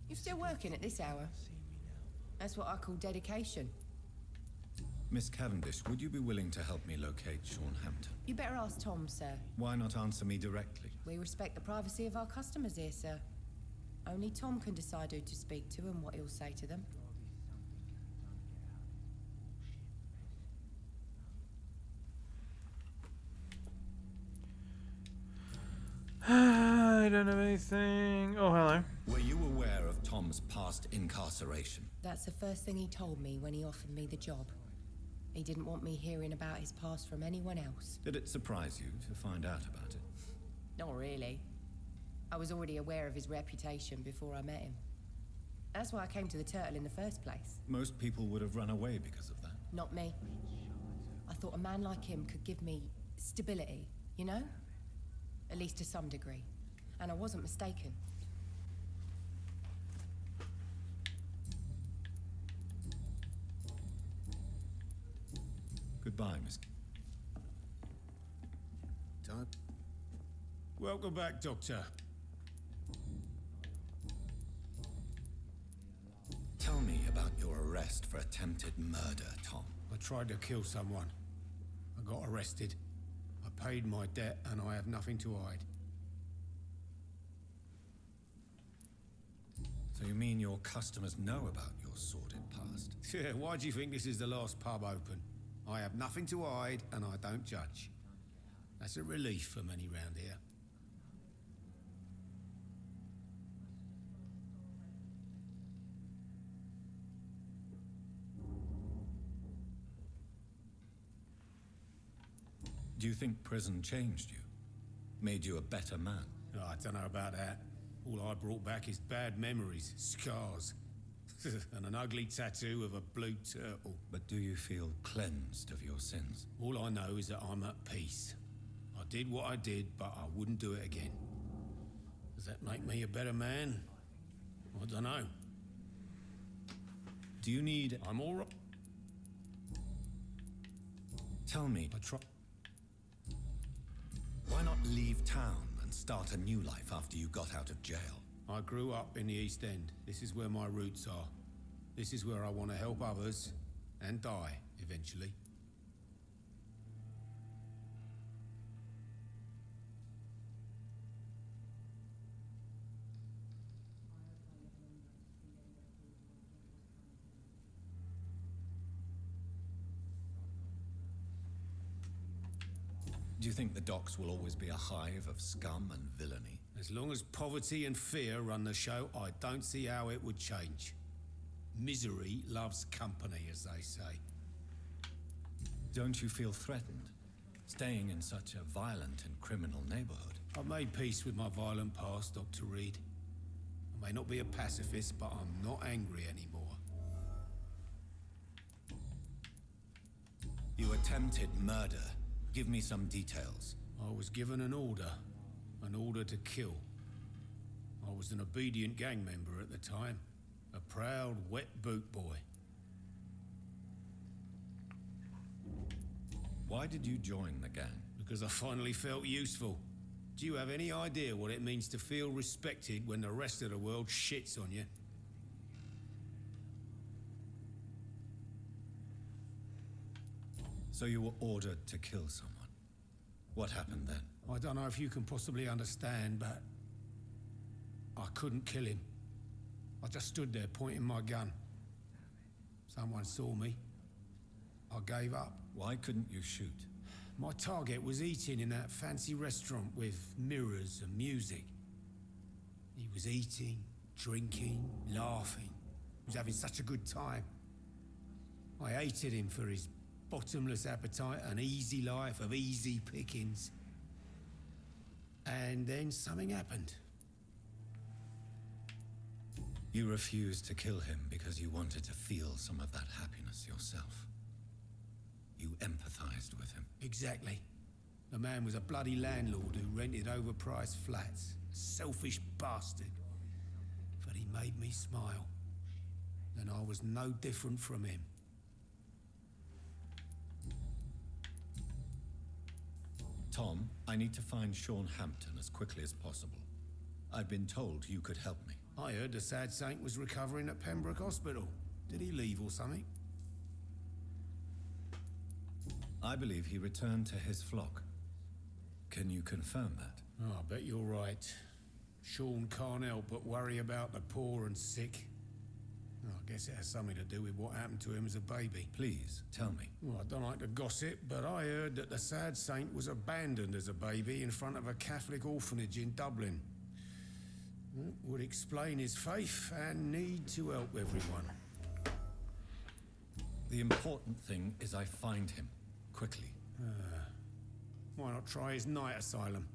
You're still working at this hour? That's what I call dedication. Miss Cavendish, would you be willing to help me locate Sean Hampton? You better ask Tom, sir. Why not answer me directly? We respect the privacy of our customers here, sir. Only Tom can decide who to speak to and what he'll say to them. I don't have anything. Oh, hello. Were you aware of Tom's past incarceration? That's the first thing he told me when he offered me the job. He didn't want me hearing about his past from anyone else. Did it surprise you to find out about it? Not really. I was already aware of his reputation before I met him. That's why I came to the Turtle in the first place. Most people would have run away because of that. Not me. I thought a man like him could give me stability, you know? At least to some degree. And I wasn't mistaken. Goodbye, Miss. Time. Welcome back, Doctor. Tell me about your arrest for attempted murder, Tom. I tried to kill someone. I got arrested. I paid my debt and I have nothing to hide. So you mean your customers know about your sordid past? Yeah, why do you think this is the last pub open? I have nothing to hide and I don't judge. That's a relief for many round here. Do you think prison changed you? Made you a better man? Oh, I don't know about that. All I brought back is bad memories, scars, and an ugly tattoo of a blue turtle. But do you feel cleansed of your sins? All I know is that I'm at peace. I did what I did, but I wouldn't do it again. Does that make me a better man? I don't know. Do you need... I'm all right. Tell me, I try. why not leave town and start a new life after you got out of jail? I grew up in the East End. This is where my roots are. This is where I want to help others and die eventually. Do you think the docks will always be a hive of scum and villainy? As long as poverty and fear run the show, I don't see how it would change. Misery loves company, as they say. Don't you feel threatened, staying in such a violent and criminal neighborhood? I've made peace with my violent past, Dr. Reed. I may not be a pacifist, but I'm not angry anymore. You attempted murder. Give me some details. I was given an order to kill. I was an obedient gang member at the time, a proud wet boot boy. Why did you join the gang? Because I finally felt useful. Do you have any idea what it means to feel respected when the rest of the world shits on you? So you were ordered to kill someone. What happened then? I don't know if you can possibly understand, but I couldn't kill him. I just stood there pointing my gun. Someone saw me. I gave up. Why couldn't you shoot? My target was eating in that fancy restaurant with mirrors and music. He was eating, drinking, laughing. He was having such a good time. I hated him for his bottomless appetite and easy life of easy pickings. And then something happened. You refused to kill him because you wanted to feel some of that happiness yourself. You empathized with him. Exactly. The man was a bloody landlord who rented overpriced flats. A selfish bastard. But he made me smile. And I was no different from him. Tom, I need to find Sean Hampton as quickly as possible. I've been told you could help me. I heard the sad saint was recovering at Pembroke Hospital. Did he leave or something? I believe he returned to his flock. Can you confirm that? Oh, I bet you're right. Sean can't help but worry about the poor and sick. Oh, I guess it has something to do with what happened to him as a baby. Please, tell me. Well, I don't like to gossip, but I heard that the sad saint was abandoned as a baby in front of a Catholic orphanage in Dublin. That would explain his faith and need to help everyone. The important thing is I find him. Quickly. Why not try his night asylum?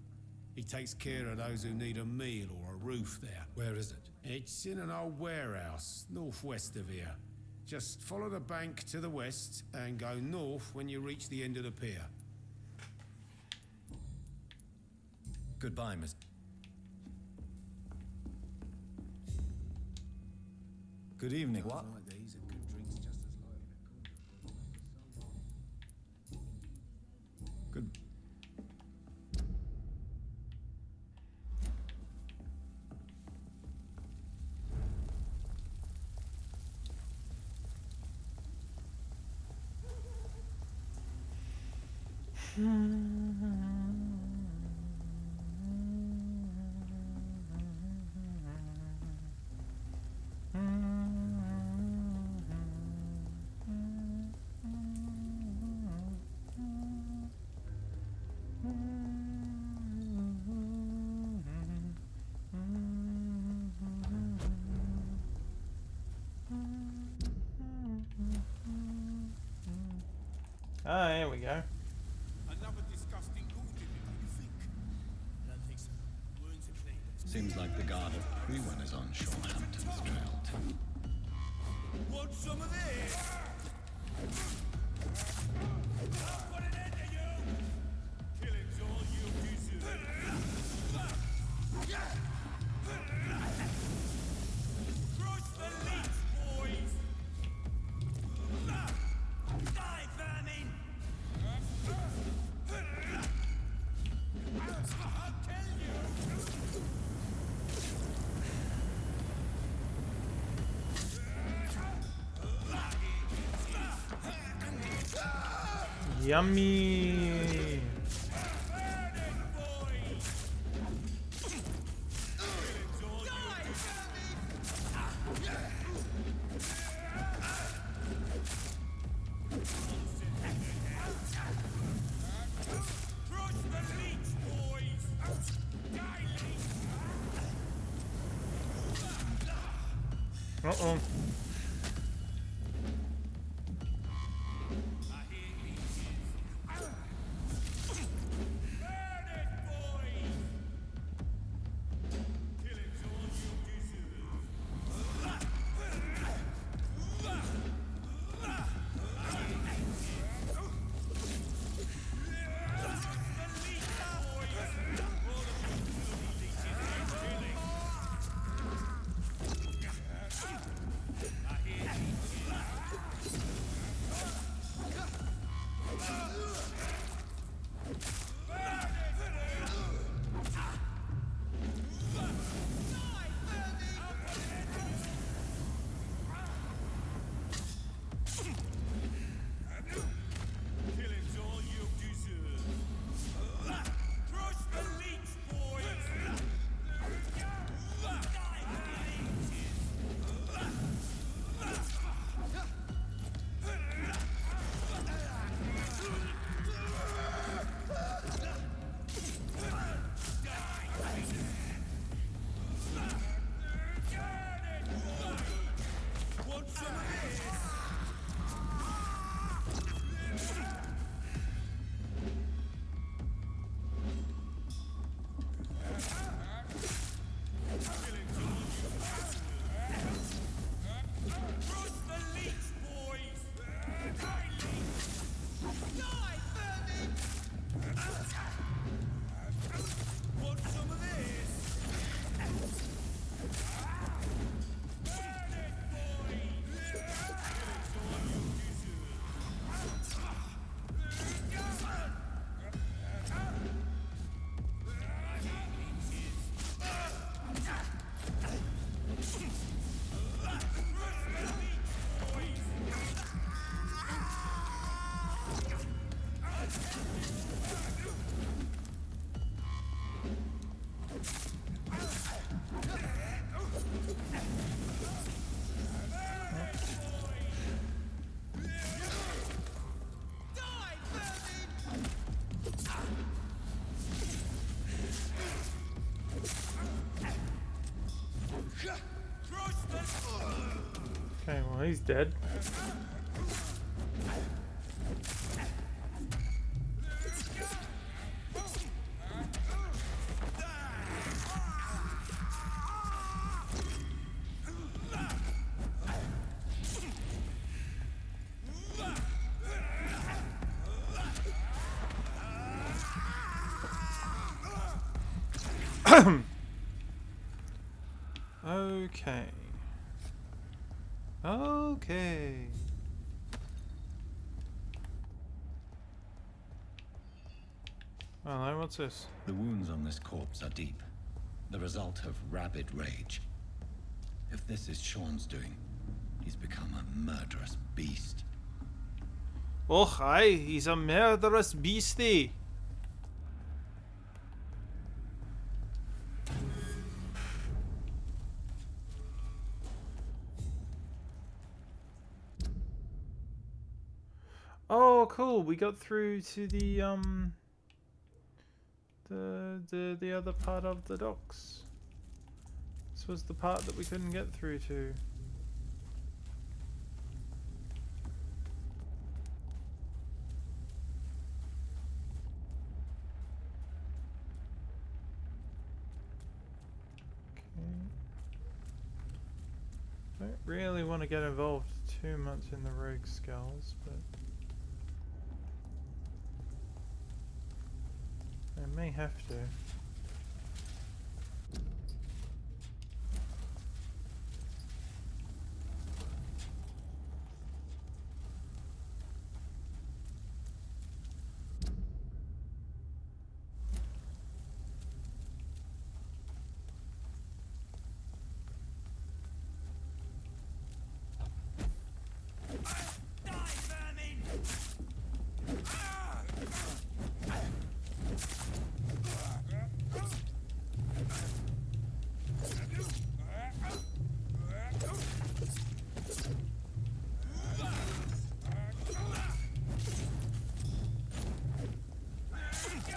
He takes care of those who need a meal or a roof there. Where is it? It's in an old warehouse, northwest of here. Just follow the bank to the west and go north when you reach the end of the pier. Goodbye, Miss... Good evening. What? Good. Ah, here we go. Another disgusting ghoul, didn't you think? I don't think so. Wounds are clean. Seems like the guard of Prewen is on Sean Hampton's trail, too. Want some of this? I'll put an end to you! Killing's all you deserve. Crush the leech, boys! Die, vermin! I'll tell you! Yummy. Uh-oh. Okay, well he's dead. Okay. Okay. Well, what's this? The wounds on this corpse are deep, the result of rabid rage. If this is Sean's doing, he's become a murderous beast. Oh, aye, he's a murderous beastie. Oh, cool. We got through to the other part of the docks. This was the part that we couldn't get through to. Don't really want to get involved too much in the rogue skulls, but I may have to.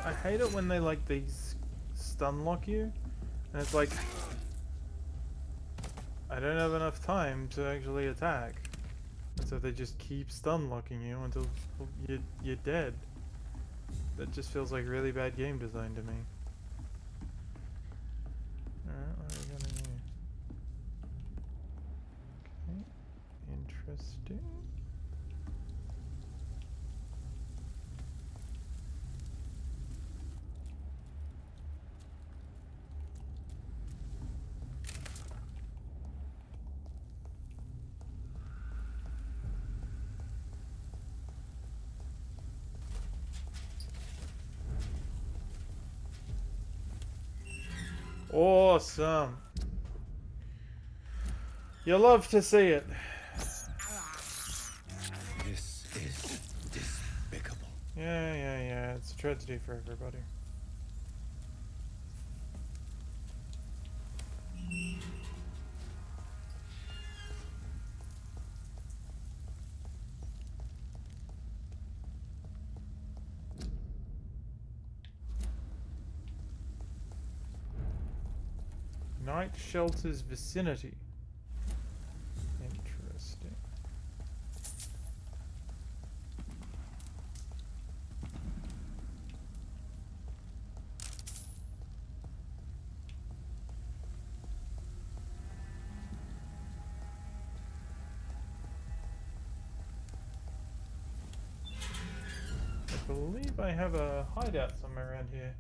I hate it when they these stun lock you, and it's like I don't have enough time to actually attack, and so they just keep stun locking you until you're dead. That just feels like really bad game design to me. Alright, what are we gonna do? Okay, interesting. Awesome. You love to see it. This is despicable. Yeah. It's a tragedy for everybody. Night shelter's vicinity. Interesting. I believe I have a hideout somewhere around here.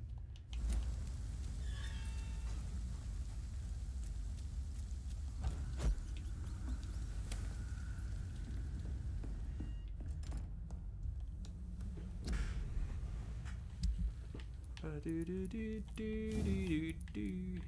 Ba-do-do-do-do-do-do-do.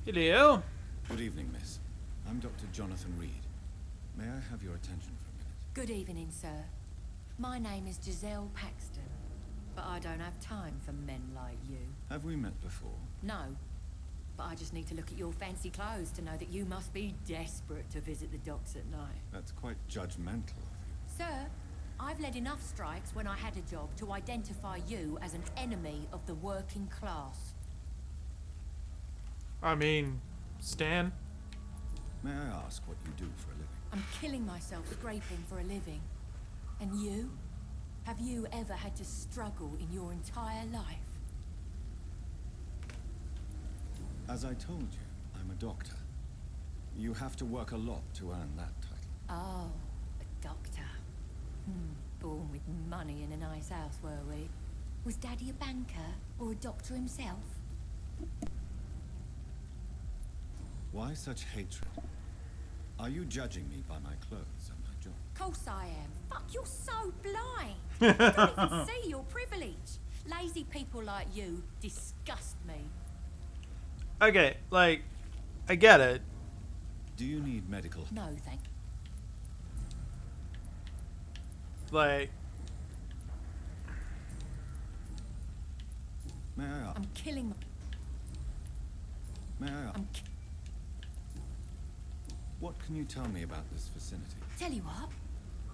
Hello. Good evening, miss. I'm Dr. Jonathan Reed. May I have your attention for a minute? Good evening, sir. My name is Giselle Paxton, but I don't have time for men like you. Have we met before? No, but I just need to look at your fancy clothes to know that you must be desperate to visit the docks at night. That's quite judgmental of you. Sir, I've led enough strikes when I had a job to identify you as an enemy of the working class. I mean, Stan. May I ask what you do for a living? I'm killing myself scraping for a living. And you? Have you ever had to struggle in your entire life? As I told you, I'm a doctor. You have to work a lot to earn that title. Oh, a doctor. Born with money in a nice house, were we? Was Daddy a banker or a doctor himself? Why such hatred? Are you judging me by my clothes and my job? Course I am. Fuck, you're so blind. You don't even see your privilege. Lazy people like you disgust me. Okay, like, I get it. Do you need medical? No, thank. Like, May I ask? I'm killing. May I ask? What can you tell me about this vicinity? Tell you what,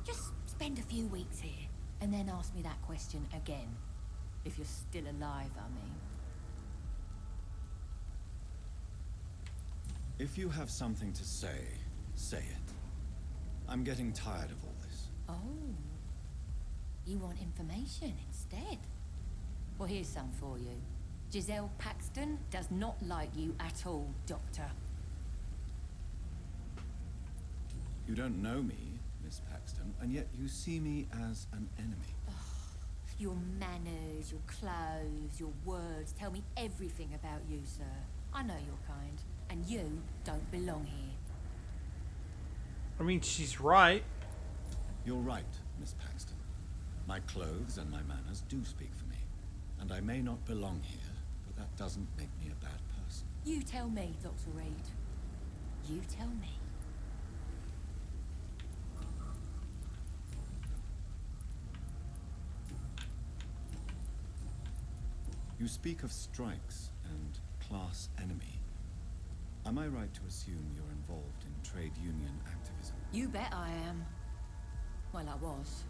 just spend a few weeks here, and then ask me that question again. If you're still alive, I mean. If you have something to say, say it. I'm getting tired of all this. Oh. You want information instead? Well, here's some for you. Giselle Paxton does not like you at all, Doctor. You don't know me, Miss Paxton, and yet you see me as an enemy. Your manners, your clothes, your words tell me everything about you, sir. I know your kind, and you don't belong here. I mean, she's right. You're right, Miss Paxton. My clothes and my manners do speak for me. And I may not belong here, but that doesn't make me a bad person. You tell me, Dr. Reed. You tell me. You speak of strikes and class enemy. Am I right to assume you're involved in trade union activism? You bet I am. Well, I was.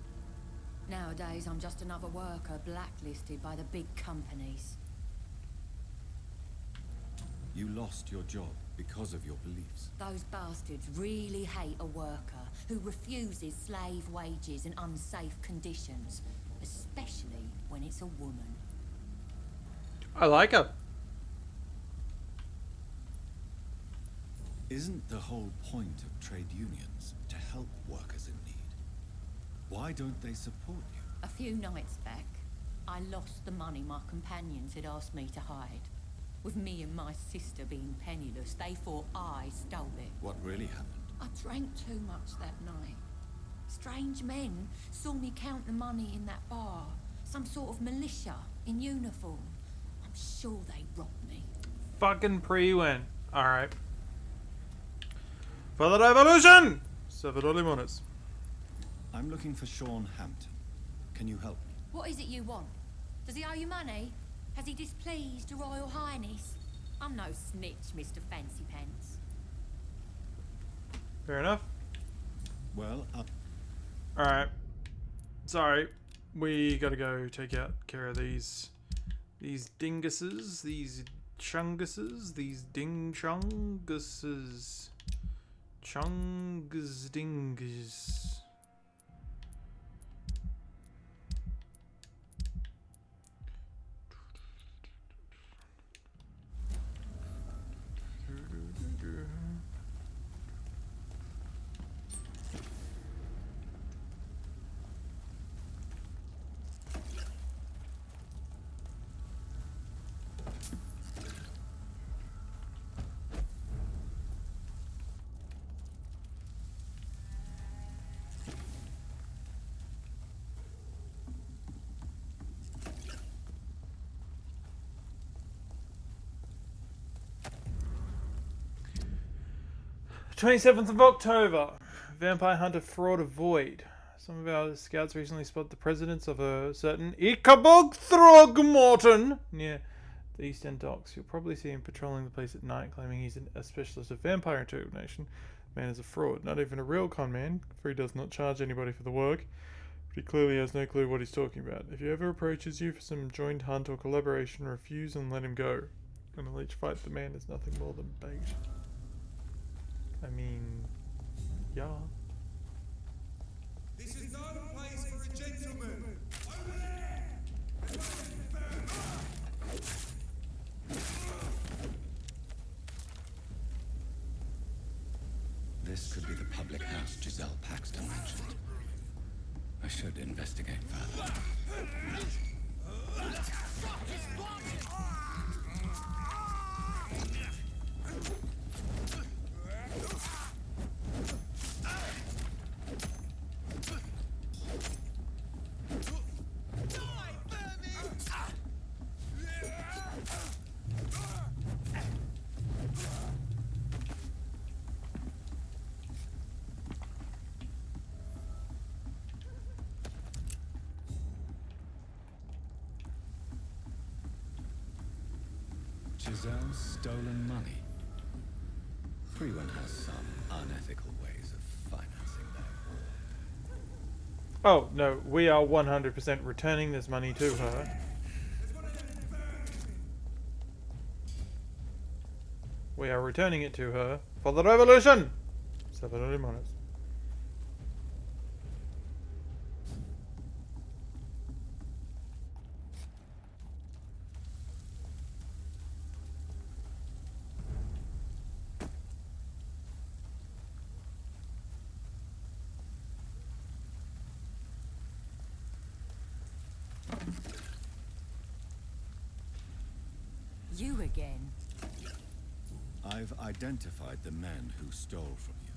Nowadays, I'm just another worker blacklisted by the big companies. You lost your job because of your beliefs. Those bastards really hate a worker who refuses slave wages and unsafe conditions, especially when it's a woman. I like her. Isn't the whole point of trade unions to help workers in need? Why don't they support you? A few nights back, I lost the money my companions had asked me to hide. With me and my sister being penniless, they thought I stole it. What really happened? I drank too much that night. Strange men saw me count the money in that bar. Some sort of militia in uniform. I'm sure they robbed me. Fucking pre-win. Alright. For the revolution! 7 limones. I'm looking for Sean Hampton. Can you help me? What is it you want? Does he owe you money? Has he displeased your Royal Highness? I'm no snitch, Mr. Fancy Pants. Fair enough. Well, Alright. Sorry. We gotta go take care of these dinguses, these chunguses, these ding chunguses. Chungus dingus. 27th of October. Vampire Hunter Fraud of Void. Some of our scouts recently spotted the presence of a certain Ichabod Throgmorton near the East End docks. You'll probably see him patrolling the place at night, claiming he's a specialist of vampire interrogation. Man is a fraud, not even a real con man, for he does not charge anybody for the work. But he clearly has no clue what he's talking about. If he ever approaches you for some joint hunt or collaboration, refuse and let him go. In a leech fight, the man is nothing more than bait. I mean, yeah. This is no place for a gentleman. Over there! This could be the public house Giselle Paxton mentioned. I should investigate further. Giselle's stolen money. Everyone has some unethical ways of financing their war. Oh, no, we are 100% returning this money to her. We are returning it to her for the revolution! 7 limones. You again? I've identified the men who stole from you.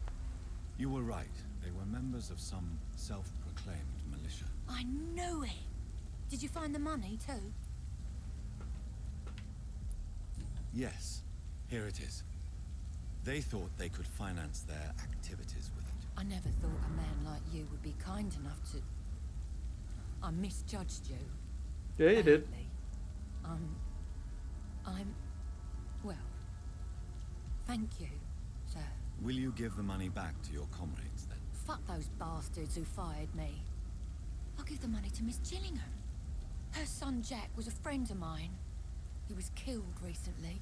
You were right. They were members of some self-proclaimed militia. I knew it! Did you find the money too? Yes, here it is. They thought they could finance their activities with it. I never thought a man like you would be kind enough to... I misjudged you. Yeah, you did. Badly. Well, thank you, sir. Will you give the money back to your comrades then? Fuck those bastards who fired me. I'll give the money to Miss Gillingham. Her son Jack was a friend of mine. He was killed recently.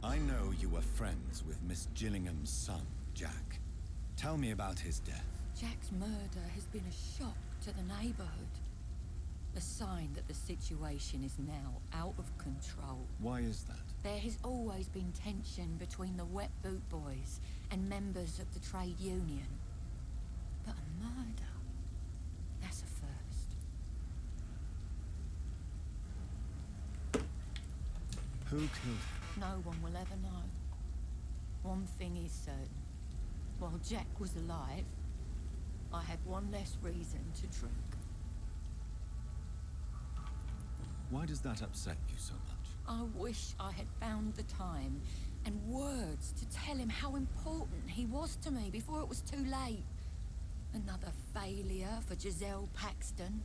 I know you were friends with Miss Gillingham's son, Jack. Tell me about his death. Jack's murder has been a shock to the neighborhood. A sign that the situation is now out of control. Why is that? There has always been tension between the Wet Boot Boys and members of the trade union. But a murder? That's a first. Who killed him? No one will ever know. One thing is certain. While Jack was alive, I had one less reason to drink. Why does that upset you so much? I wish I had found the time and words to tell him how important he was to me before it was too late. Another failure for Giselle Paxton.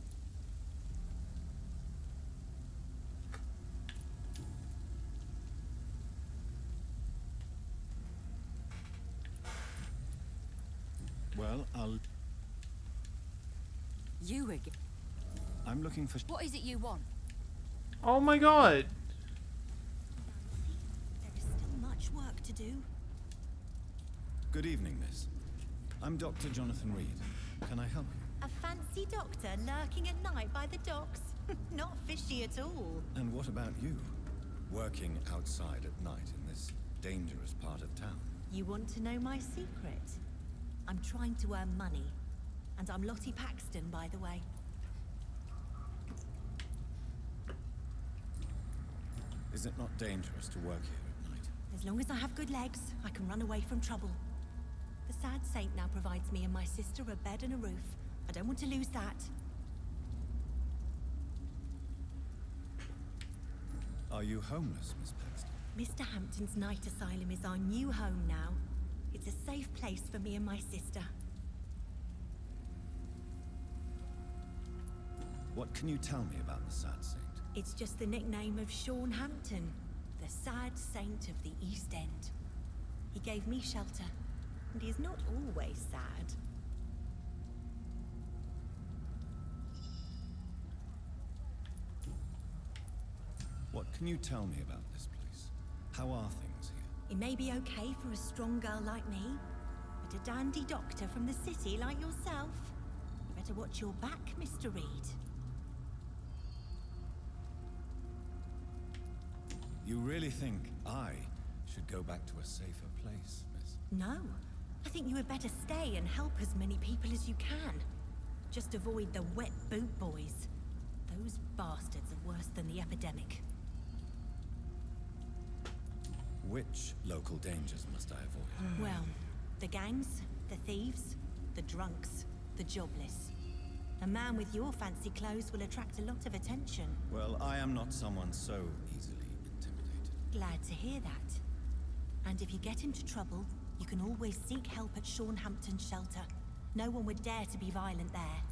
Well, You again? I'm looking for... What is it you want? Oh my god! There is still much work to do. Good evening, miss. I'm Dr. Jonathan Reed. Can I help you? A fancy doctor lurking at night by the docks? Not fishy at all. And what about you? Working outside at night in this dangerous part of town? You want to know my secret? I'm trying to earn money. And I'm Lottie Paxton, by the way. Is it not dangerous to work here at night? As long as I have good legs, I can run away from trouble. The sad saint now provides me and my sister a bed and a roof. I don't want to lose that. Are you homeless, Miss Paxton? Mr. Hampton's night asylum is our new home now. It's a safe place for me and my sister. What can you tell me about the Sad Saint? It's just the nickname of Sean Hampton, the sad saint of the East End. He gave me shelter, and he's not always sad. What can you tell me about this place? How are things here? It may be okay for a strong girl like me, but a dandy doctor from the city like yourself, you better watch your back, Mr. Reed. You really think I should go back to a safer place, miss? No. I think you had better stay and help as many people as you can. Just avoid the wet boot boys. Those bastards are worse than the epidemic. Which local dangers must I avoid? Well, the gangs, the thieves, the drunks, the jobless. A man with your fancy clothes will attract a lot of attention. Well, I am not someone so easily intimidated. Glad to hear that. And if you get into trouble, you can always seek help at Sean Hampton's shelter. No one would dare to be violent there.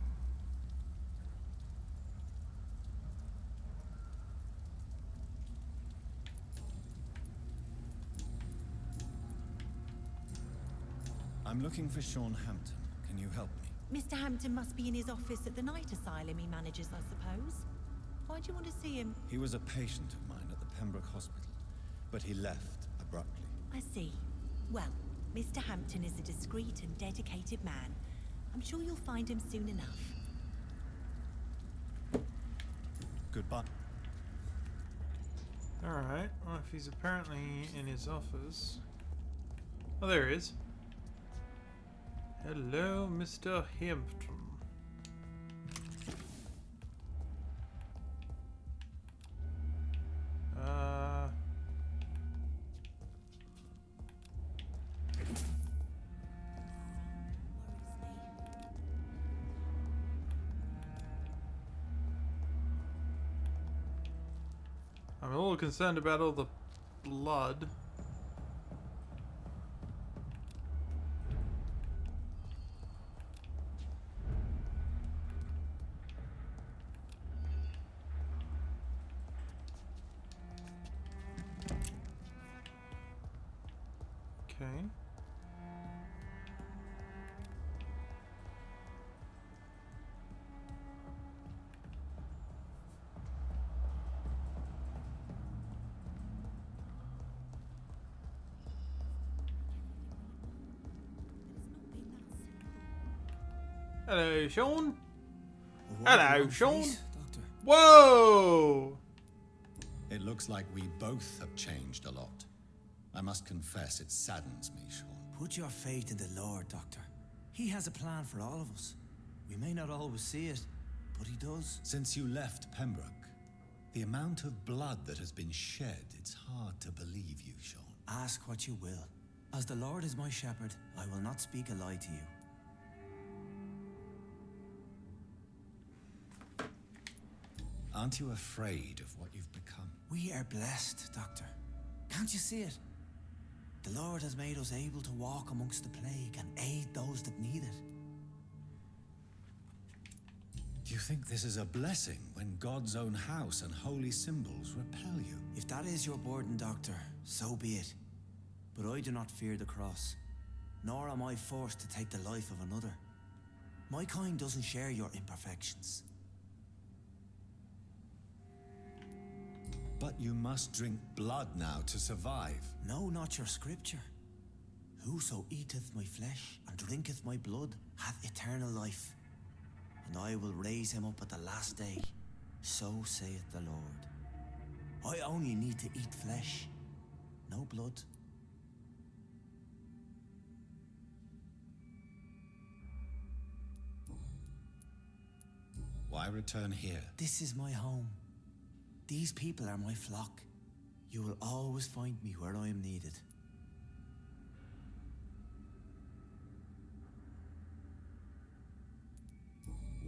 I'm looking for Sean Hampton. Can you help me? Mr. Hampton must be in his office at the night asylum he manages, I suppose. Why do you want to see him? He was a patient of mine at the Pembroke Hospital, but he left abruptly. I see. Well, Mr. Hampton is a discreet and dedicated man. I'm sure you'll find him soon enough. Goodbye. Alright, well if he's apparently in his office... Oh, there he is. Hello, Mr. Hampton. I'm a little concerned about all the blood. Okay. Hello, Sean. Hello, Sean. Doctor. Whoa! It looks like we both have changed a lot. I must confess, it saddens me, Sean. Put your faith in the Lord, Doctor. He has a plan for all of us. We may not always see it, but he does. Since you left Pembroke, the amount of blood that has been shed, it's hard to believe you, Sean. Ask what you will. As the Lord is my shepherd, I will not speak a lie to you. Aren't you afraid of what you've become? We are blessed, Doctor. Can't you see it? The Lord has made us able to walk amongst the plague and aid those that need it. Do you think this is a blessing when God's own house and holy symbols repel you? If that is your burden, Doctor, so be it. But I do not fear the cross, nor am I forced to take the life of another. My kind doesn't share your imperfections. But you must drink blood now to survive. No, not your scripture. Whoso eateth my flesh and drinketh my blood hath eternal life, and I will raise him up at the last day. So saith the Lord. I only need to eat flesh, no blood. Why return here? This is my home. These people are my flock. You will always find me where I am needed.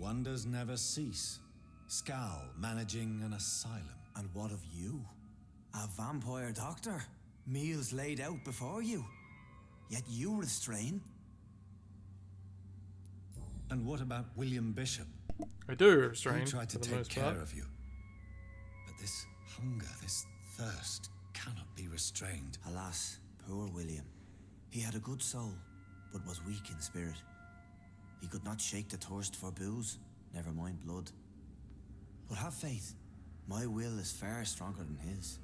Wonders never cease. Scal managing an asylum. And what of you? A vampire doctor? Meals laid out before you. Yet you restrain? And what about William Bishop? I do restrain. He tried to for the take most care part. of you. But this hunger, this thirst, cannot be restrained. Alas, poor William. He had a good soul, but was weak in spirit. He could not shake the thirst for booze, never mind blood. But have faith. My will is far stronger than his.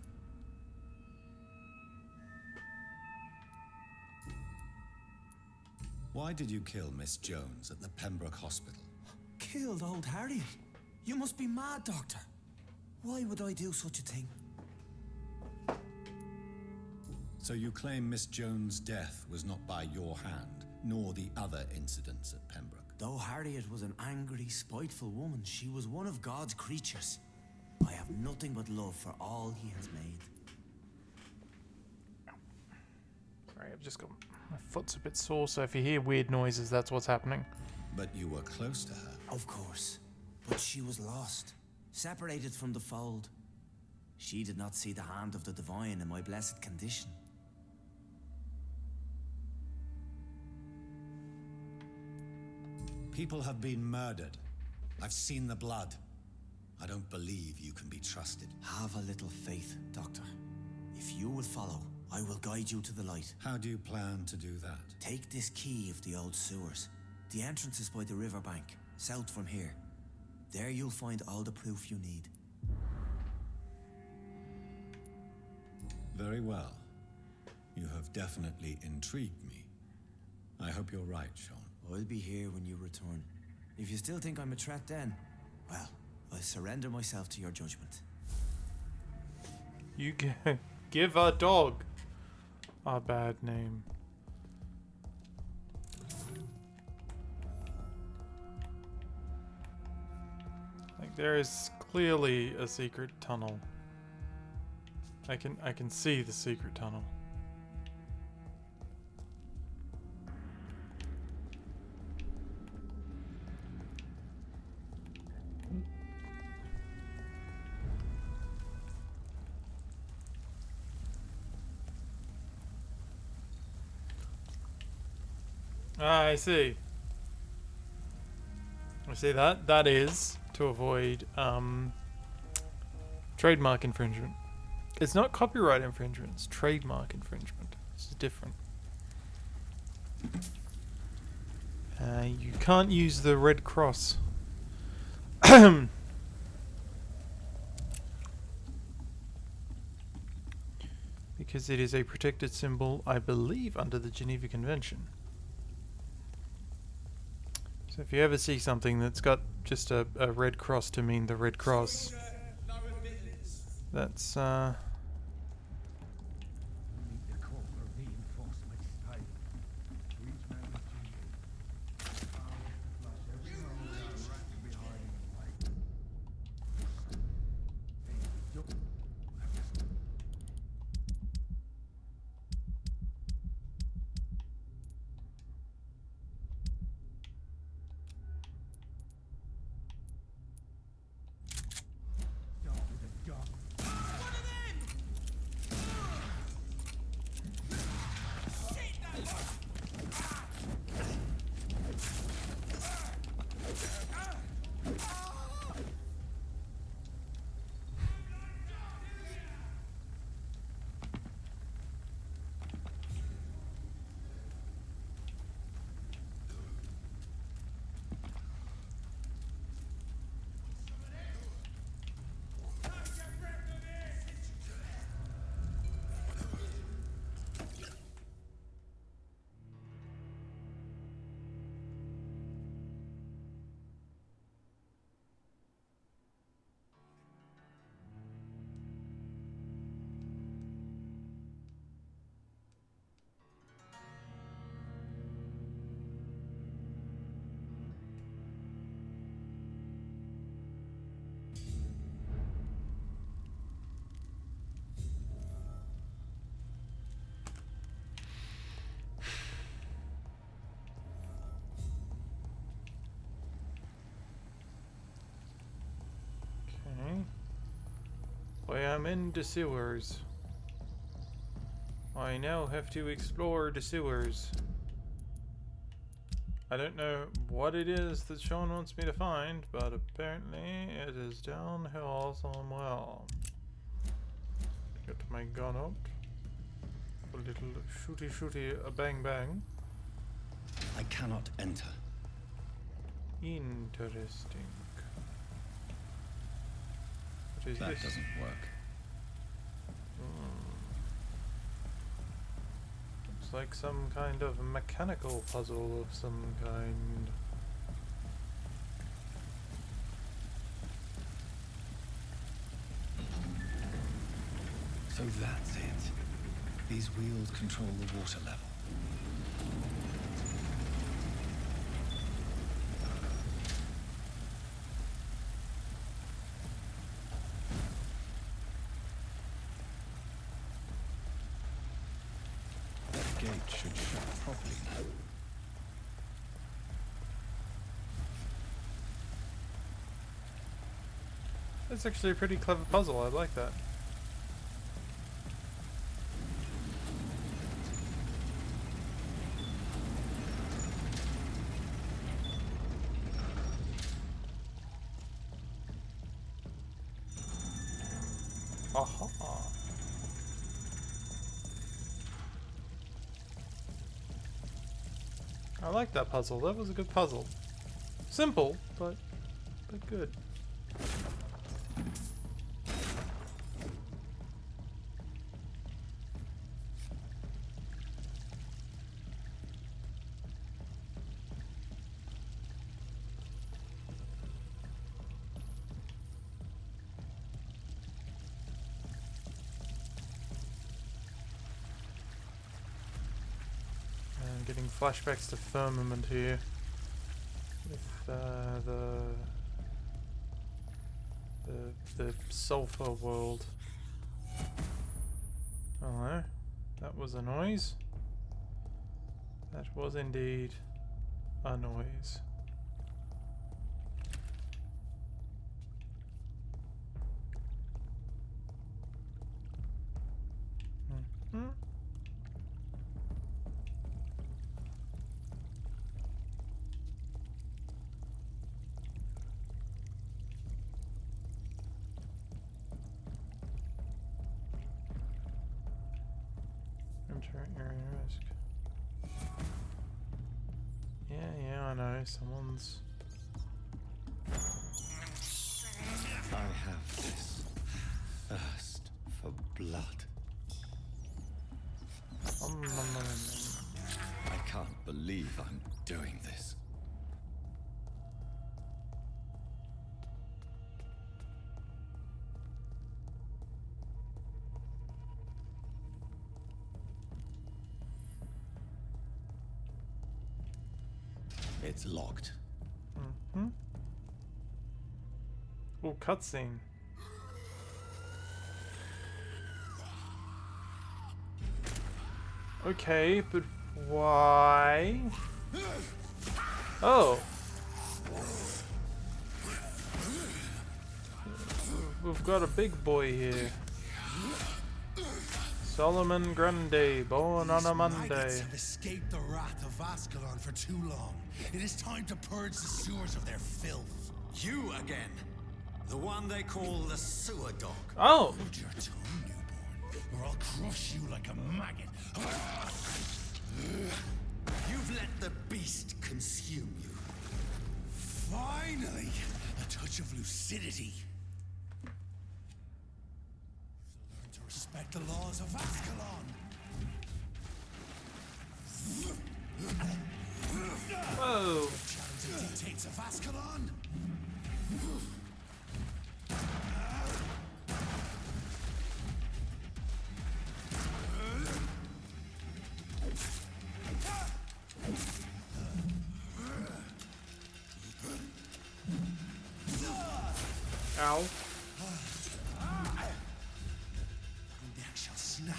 Why did you kill Miss Jones at the Pembroke Hospital? Killed old Harriet? You must be mad, Doctor. Why would I do such a thing? So you claim Miss Jones' death was not by your hand, nor the other incidents at Pembroke? Though Harriet was an angry, spiteful woman, she was one of God's creatures. I have nothing but love for all he has made. Sorry, I've just got... My foot's a bit sore, so if you hear weird noises, that's what's happening. But you were close to her. Of course. But she was lost, separated from the fold. She did not see the hand of the divine in my blessed condition. People have been murdered. I've seen the blood. I don't believe you can be trusted. Have a little faith, Doctor. If you will follow, I will guide you to the light. How do you plan to do that? Take this key of the old sewers. The entrance is by the riverbank, south from here. There you'll find all the proof you need. Very well. You have definitely intrigued me. I hope you're right, Sean. I'll be here when you return. If you still think I'm a threat then, well, I surrender myself to your judgment. You give a dog a bad name. Like, there is clearly a secret tunnel. I can see the secret tunnel. Ah, I see. I see that. That is to avoid trademark infringement. It's not copyright infringement, it's trademark infringement. This is different. You can't use the red cross. Because it is a protected symbol, I believe, under the Geneva Convention. So if you ever see something that's got just a red cross to mean the Red Cross, that's am in the sewers. I now have to explore the sewers. I don't know what it is that Sean wants me to find, but apparently it is downhill somewhere. Get my gun out. A little shooty a bang bang. I cannot enter. Interesting. What is That this? doesn't work. Looks like some kind of mechanical puzzle of some kind. So that's it. These wheels control the water level. That gate should shut properly now. That's actually a pretty clever puzzle, I like that. Aha. I like that puzzle. That was a good puzzle. Simple, but good. Getting flashbacks to Firmament here with the sulfur world. Hello, that was a noise. That was indeed a noise. Mm-hmm. Risk. Yeah, I know. Someone's. I have this thirst for blood. I can't believe I'm doing this. It's locked. Mm-hmm. Oh, cutscene. Okay, but why? Oh. We've got a big boy here. Solomon Grundy, born on a Monday. Maggots have escaped the wrath of Ascalon for too long. It is time to purge the sewers of their filth. You again. The one they call the sewer dog. Oh! Hold your tongue, newborn, or I'll crush you like a maggot. You've let the beast consume you. Finally, a touch of lucidity. Learn to respect the laws of Ascalon. Whoa! Challenge the dictates of Ascalon. Ow. Neck shall snap.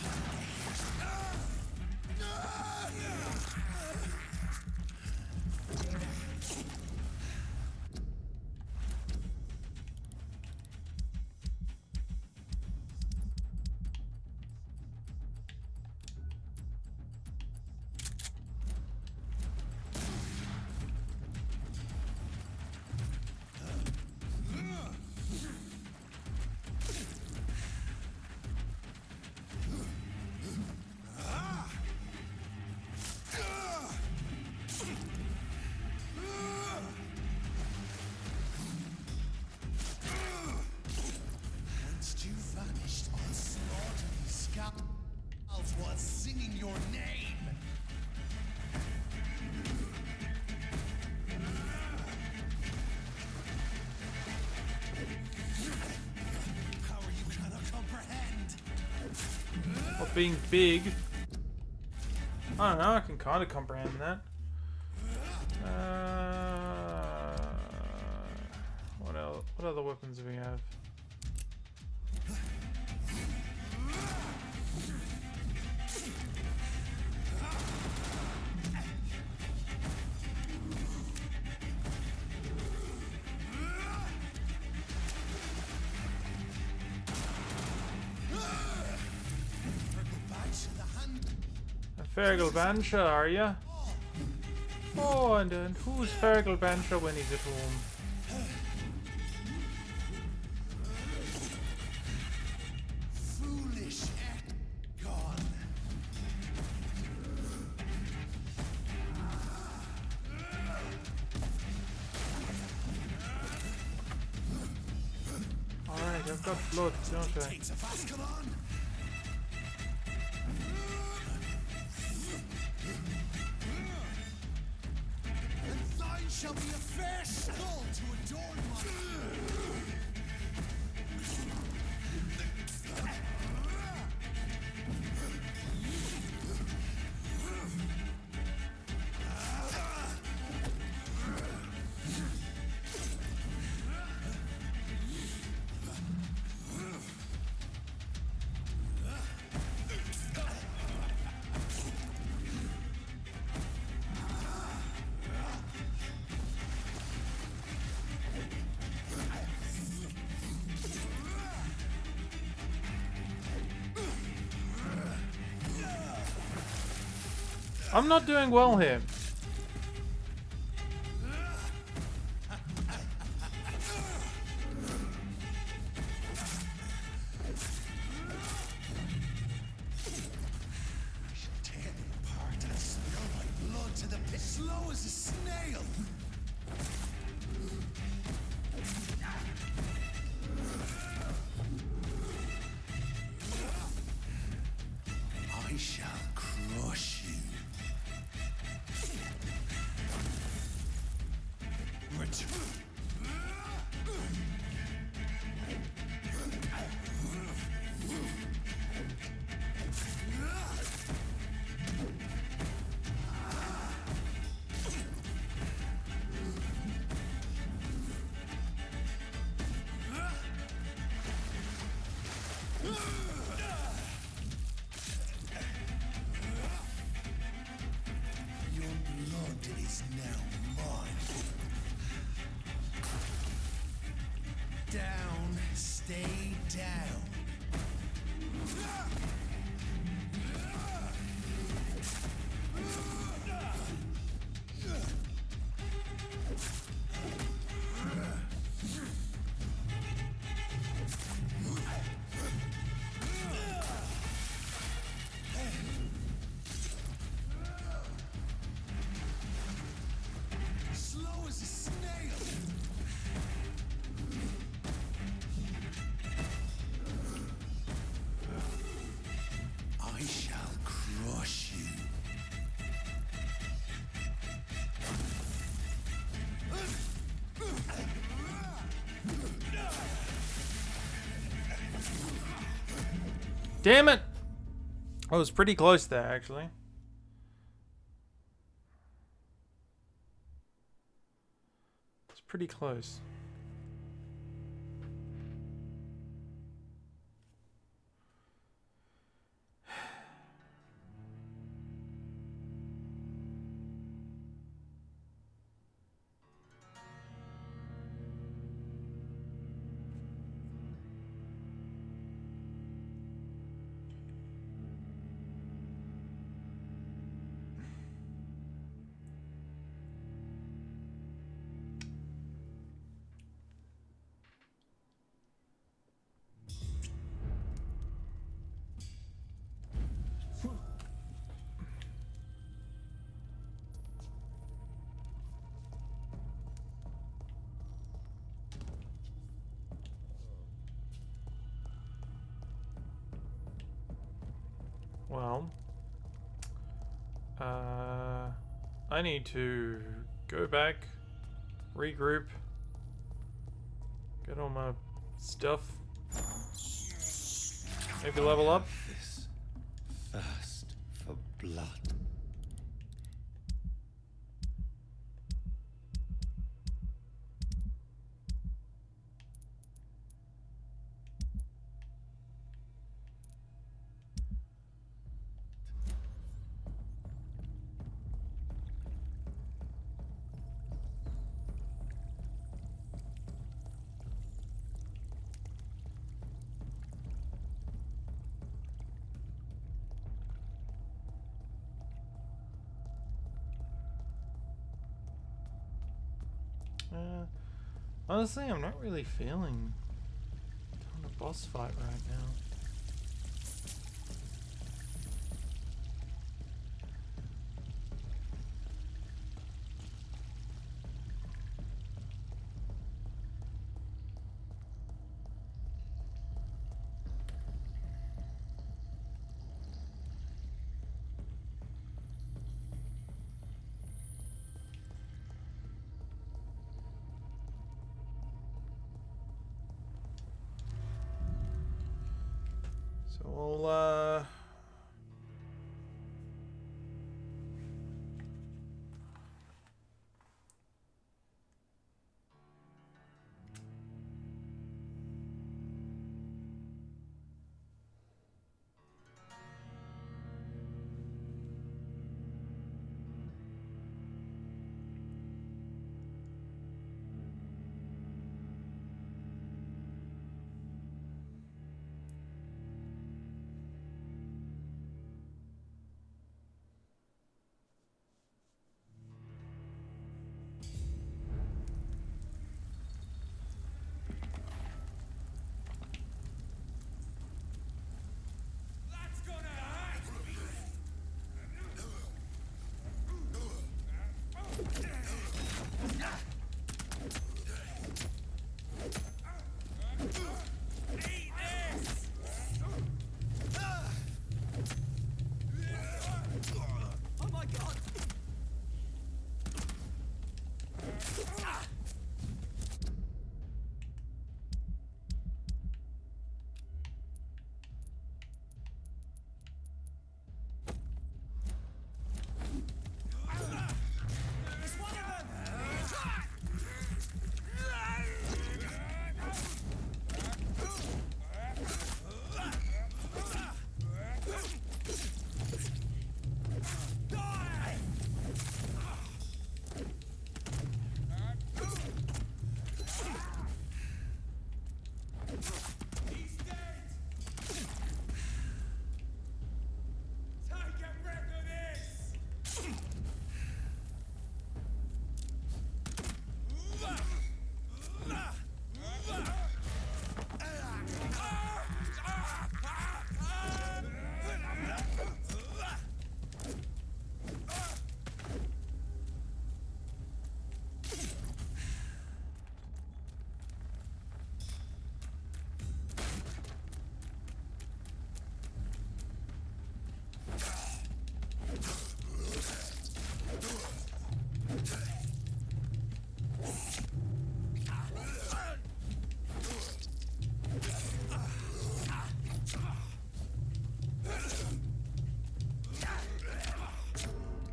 being big. I don't know, I can kind of comprehend that. What else? What other weapons do we have? Fergal Bansha, are ya? Oh, and who's Fergal Bansha when he's at home? Foolish gone. Alright, I've got blood, don't I? Takes a fast, come on. And thine shall be a fair skull to adorn my. I'm not doing well here. Tear them apart and spill my blood to the pit. Slow as a snail. I shall crush you. Return. Your blood is now mine. Down, stay down. Slow as a snail. I shall crush you. Damn it! I was pretty close there, actually. It's pretty close. Well, I need to go back, regroup, get all my stuff, maybe level up. This thirst for blood. Honestly, I'm not really feeling on a boss fight right now. So we'll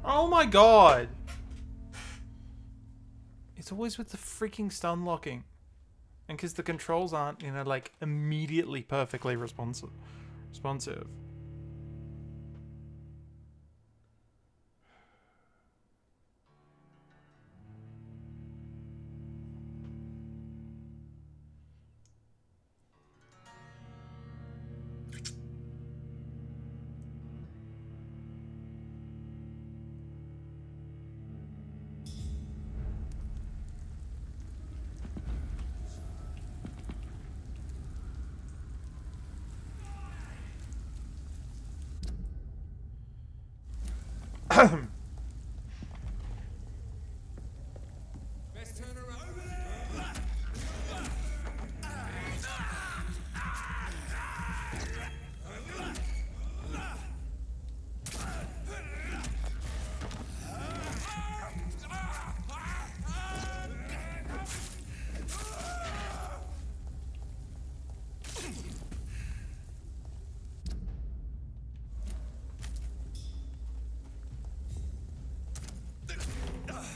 Oh my god! It's always with the freaking stun locking. And because the controls aren't, you know, like, immediately perfectly responsive.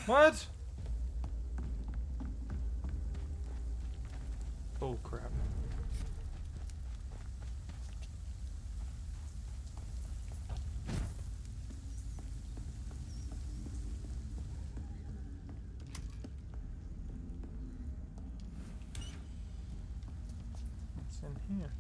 What? Oh crap. What's in here?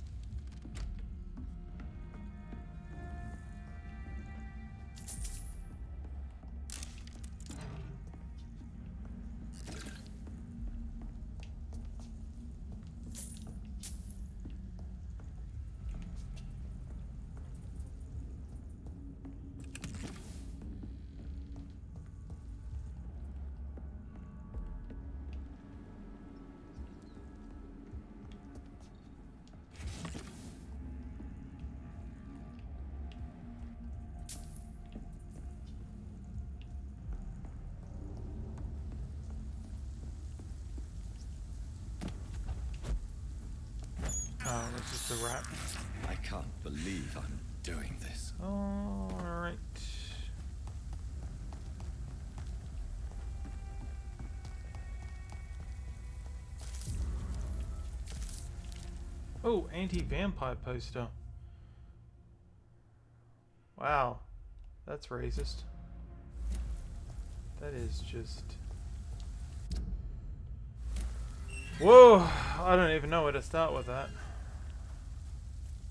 Oh, this is the rat. I can't believe I'm doing this. Alright. Oh, anti-vampire poster. Wow. That's racist. That is just... Whoa! I don't even know where to start with that.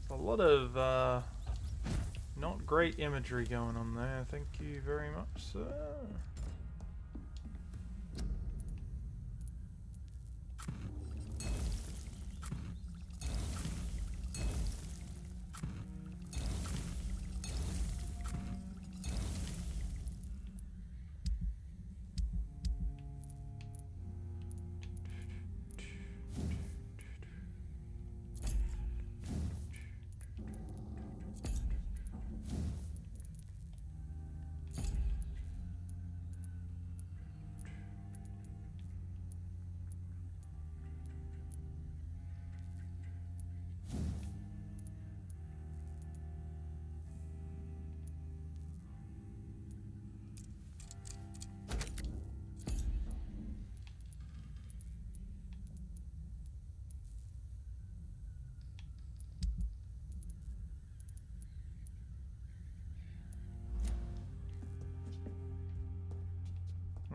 A lot of not great imagery going on there. Thank you very much, sir.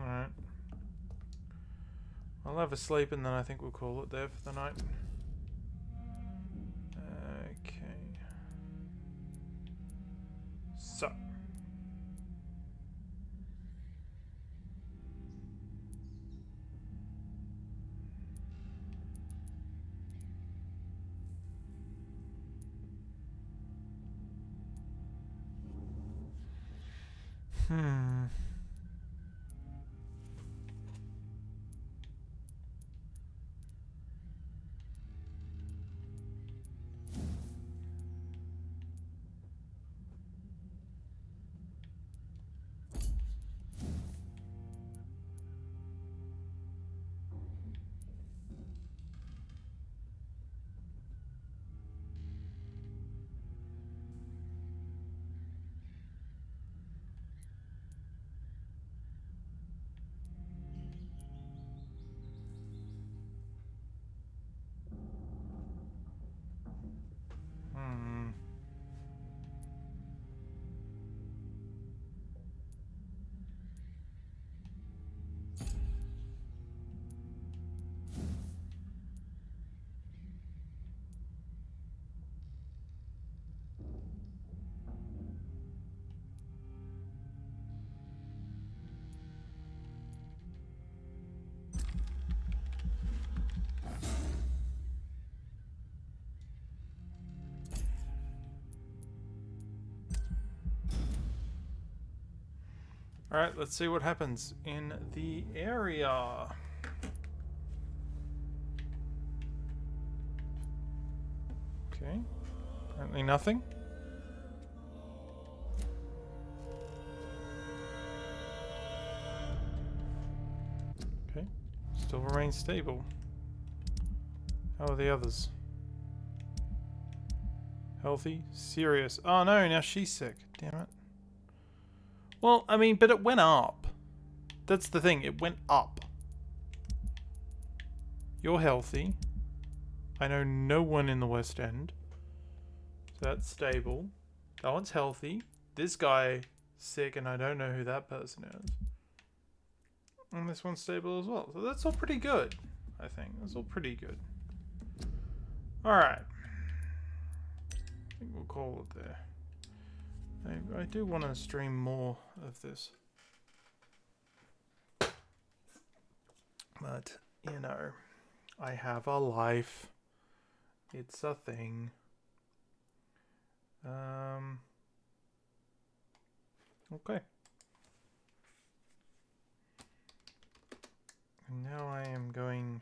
Alright. I'll have a sleep and then I think we'll call it there for the night. Okay. So. Hmm. Hmm. Alright, let's see what happens in the area. Okay. Apparently nothing. Okay. Still remains stable. How are the others? Healthy? Serious? Oh no, now she's sick. Damn it. Well, I mean, but it went up. that's the thing. It went up. You're healthy. I know no one in the West End. So that's stable. That one's healthy. This guy sick, and I don't know who that person is. And this one's stable as well. So that's all pretty good, I think. That's all pretty good. Alright. I think we'll call it there. I do want to stream more of this. But, you know, I have a life. It's a thing. Okay. And now I am going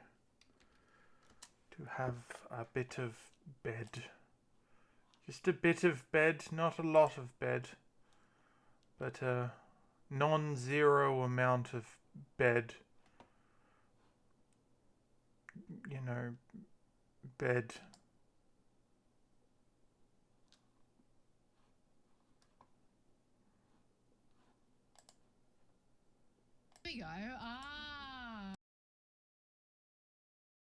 to have a bit of bed. Just a bit of bed, not a lot of bed, but a non-zero amount of bed. You know, bed. There we go.